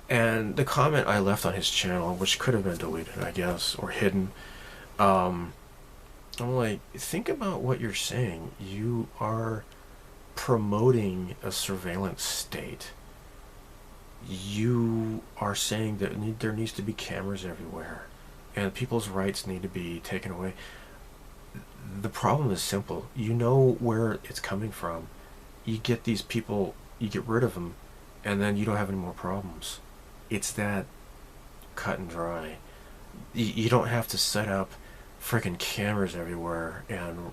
And the comment I left on his channel, which could have been deleted, I guess, or hidden, I'm like, think about what you're saying. You are promoting a surveillance state. You are saying that there needs to be cameras everywhere and people's rights need to be taken away. The problem is simple. You know where it's coming from. You get these people, you get rid of them, and then you don't have any more problems. It's that cut and dry. You don't have to set up freaking cameras everywhere and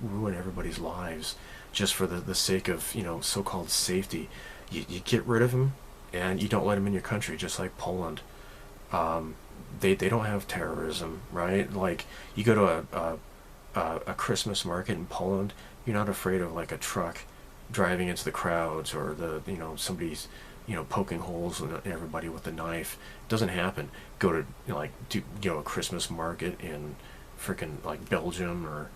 ruin everybody's lives just for the sake of, so-called safety. You get rid of them, and you don't let them in your country, just like Poland. They don't have terrorism, right? Like, you go to a Christmas market in Poland, you're not afraid of like a truck driving into the crowds, or somebody's poking holes in everybody with a knife. It doesn't happen. Go to a Christmas market in freaking like Belgium or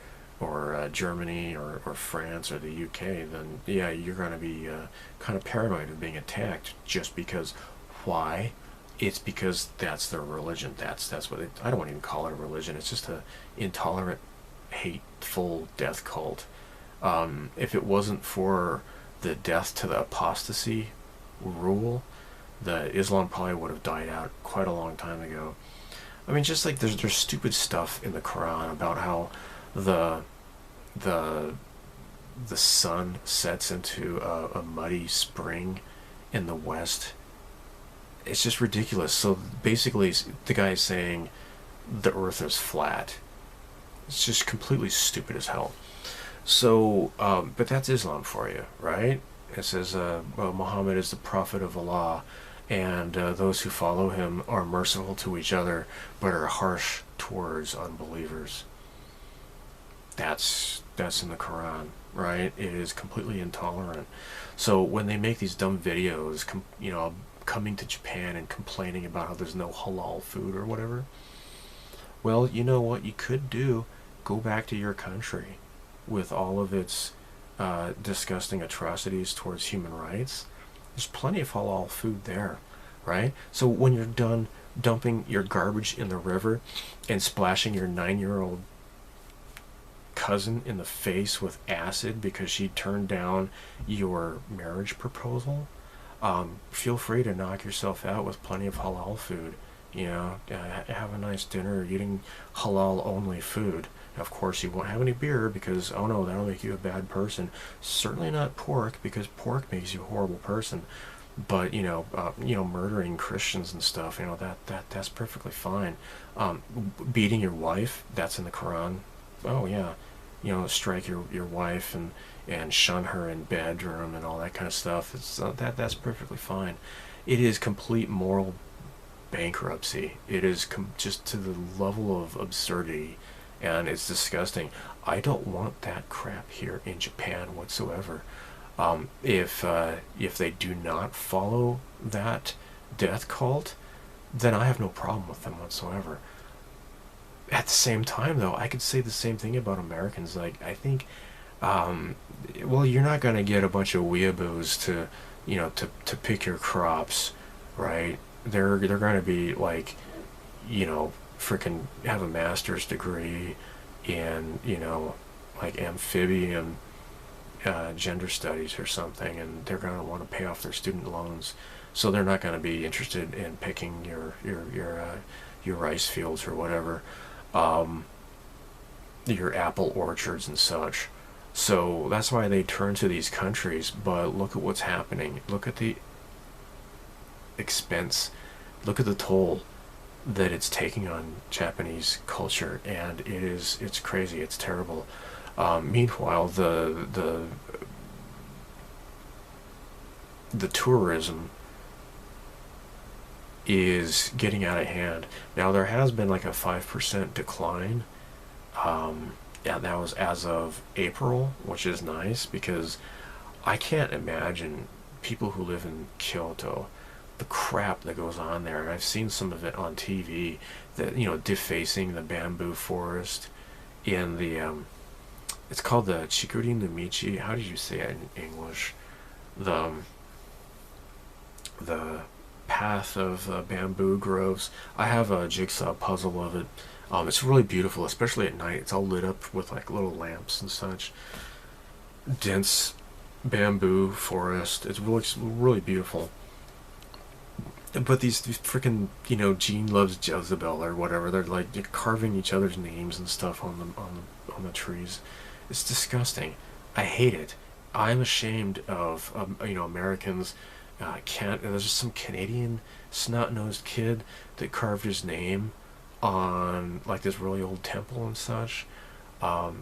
Germany or France or the UK, then yeah, you're going to be kind of paranoid of being attacked just because. Why? It's because that's their religion. That's what I don't want to even call it a religion. It's just a intolerant, hateful death cult. If it wasn't for the death to the apostasy rule, the Islam probably would have died out quite a long time ago. I mean, just like there's stupid stuff in the Quran about how the sun sets into a muddy spring in the west. It's just ridiculous. So basically, the guy is saying the earth is flat. It's just completely stupid as hell. So, but that's Islam for you, right? It says, Muhammad is the prophet of Allah, and those who follow him are merciful to each other, but are harsh towards unbelievers. That's in the Quran, right? It is completely intolerant. So when they make these dumb videos, coming to Japan and complaining about how there's no halal food or whatever, well, you know what you could do? Go back to your country with all of its disgusting atrocities towards human rights. There's plenty of halal food there, right? So when you're done dumping your garbage in the river and splashing your 9-year-old cousin in the face with acid because she turned down your marriage proposal, feel free to knock yourself out with plenty of halal food. Have a nice dinner eating halal only food. Of course, you won't have any beer because, oh no, that'll make you a bad person. Certainly not pork, because pork makes you a horrible person. But murdering Christians and stuff, that's perfectly fine. Beating your wife, that's in the Quran. Oh yeah, strike your wife and shun her in bedroom and all that kind of stuff. It's that's perfectly fine. It is complete moral bankruptcy. It is just to the level of absurdity, and it's disgusting. I don't want that crap here in Japan whatsoever. If they do not follow that death cult, then I have no problem with them whatsoever. At the same time, though, I could say the same thing about Americans. Like, I think, well, you're not going to get a bunch of weeaboos to pick your crops, right? They're going to be like, freaking have a master's degree in, like amphibian gender studies or something, and they're going to want to pay off their student loans so they're not going to be interested in picking your rice fields or whatever, your apple orchards and such. So that's why they turn to these countries. But look at what's happening. Look at the expense. Look at the toll that it's taking on Japanese culture, and it's crazy. It's terrible. Meanwhile, the tourism is getting out of hand. Now there has been like a 5% decline. Yeah, that was as of April, which is nice, because I can't imagine people who live in Kyoto, the crap that goes on there. And I've seen some of it on TV, that, you know, defacing the bamboo forest in the it's called the Chikuri no Michi. How did you say it in English? The path of bamboo groves. I have a jigsaw puzzle of it. It's really beautiful, especially at night. It's all lit up with like little lamps and such. Dense bamboo forest. It's really beautiful. But these freaking, you know, Gene loves Jezebel or whatever. They're like carving each other's names and stuff on the trees. It's disgusting. I hate it. I'm ashamed of you know, Americans. There's just some Canadian snot-nosed kid that carved his name on like this really old temple and such.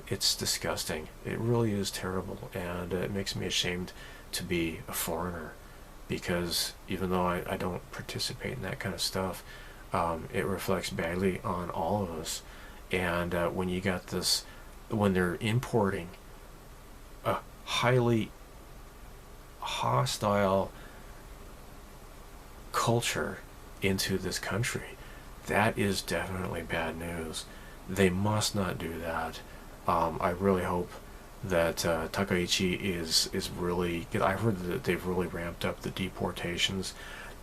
It's disgusting. It really is terrible, and it makes me ashamed to be a foreigner, because even though I don't participate in that kind of stuff, it reflects badly on all of us. And when you got this, when they're importing a highly hostile culture into this country, that is definitely bad news. They must not do that. I really hope that Takaichi is really. I heard that they've really ramped up the deportations.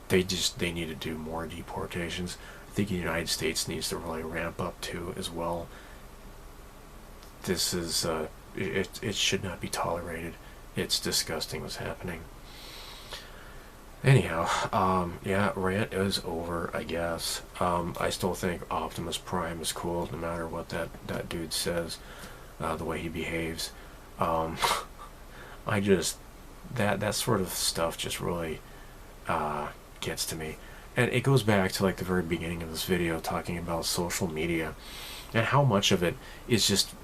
They need to do more deportations. I think the United States needs to really ramp up too as well. This is it should not be tolerated. It's disgusting what's happening. Anyhow, yeah, rant is over, I guess. I still think Optimus Prime is cool, no matter what that dude says, the way he behaves. I just, that sort of stuff just really gets to me. And it goes back to like the very beginning of this video, talking about social media and how much of it is just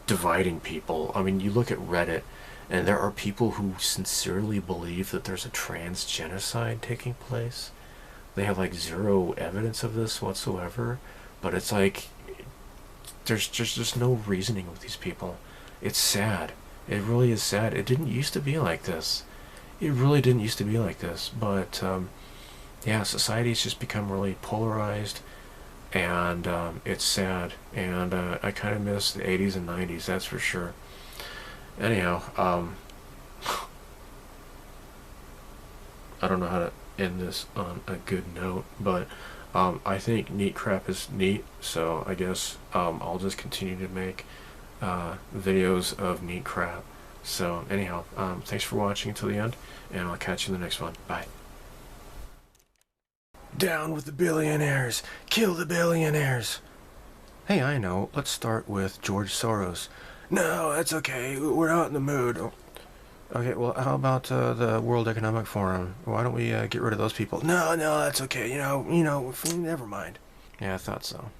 dividing people. I mean, you look at Reddit, and there are people who sincerely believe that there's a trans genocide taking place. They have like zero evidence of this whatsoever, but it's like there's just no reasoning with these people. It's sad. It really is sad. It didn't used to be like this. It really didn't used to be like this. But yeah, society's just become really polarized, and it's sad. And I kind of miss the 80s and 90s, that's for sure. Anyhow, I don't know how to end this on a good note, but I think neat crap is neat, so I guess I'll just continue to make videos of neat crap. So anyhow, thanks for watching until the end, and I'll catch you in the next one. Bye. Down with the billionaires! Kill the billionaires! Hey, I know. Let's start with George Soros. No, that's okay. We're not in the mood. Okay, well, how about the World Economic Forum? Why don't we get rid of those people? No, that's okay. You know, never mind. Yeah, I thought so.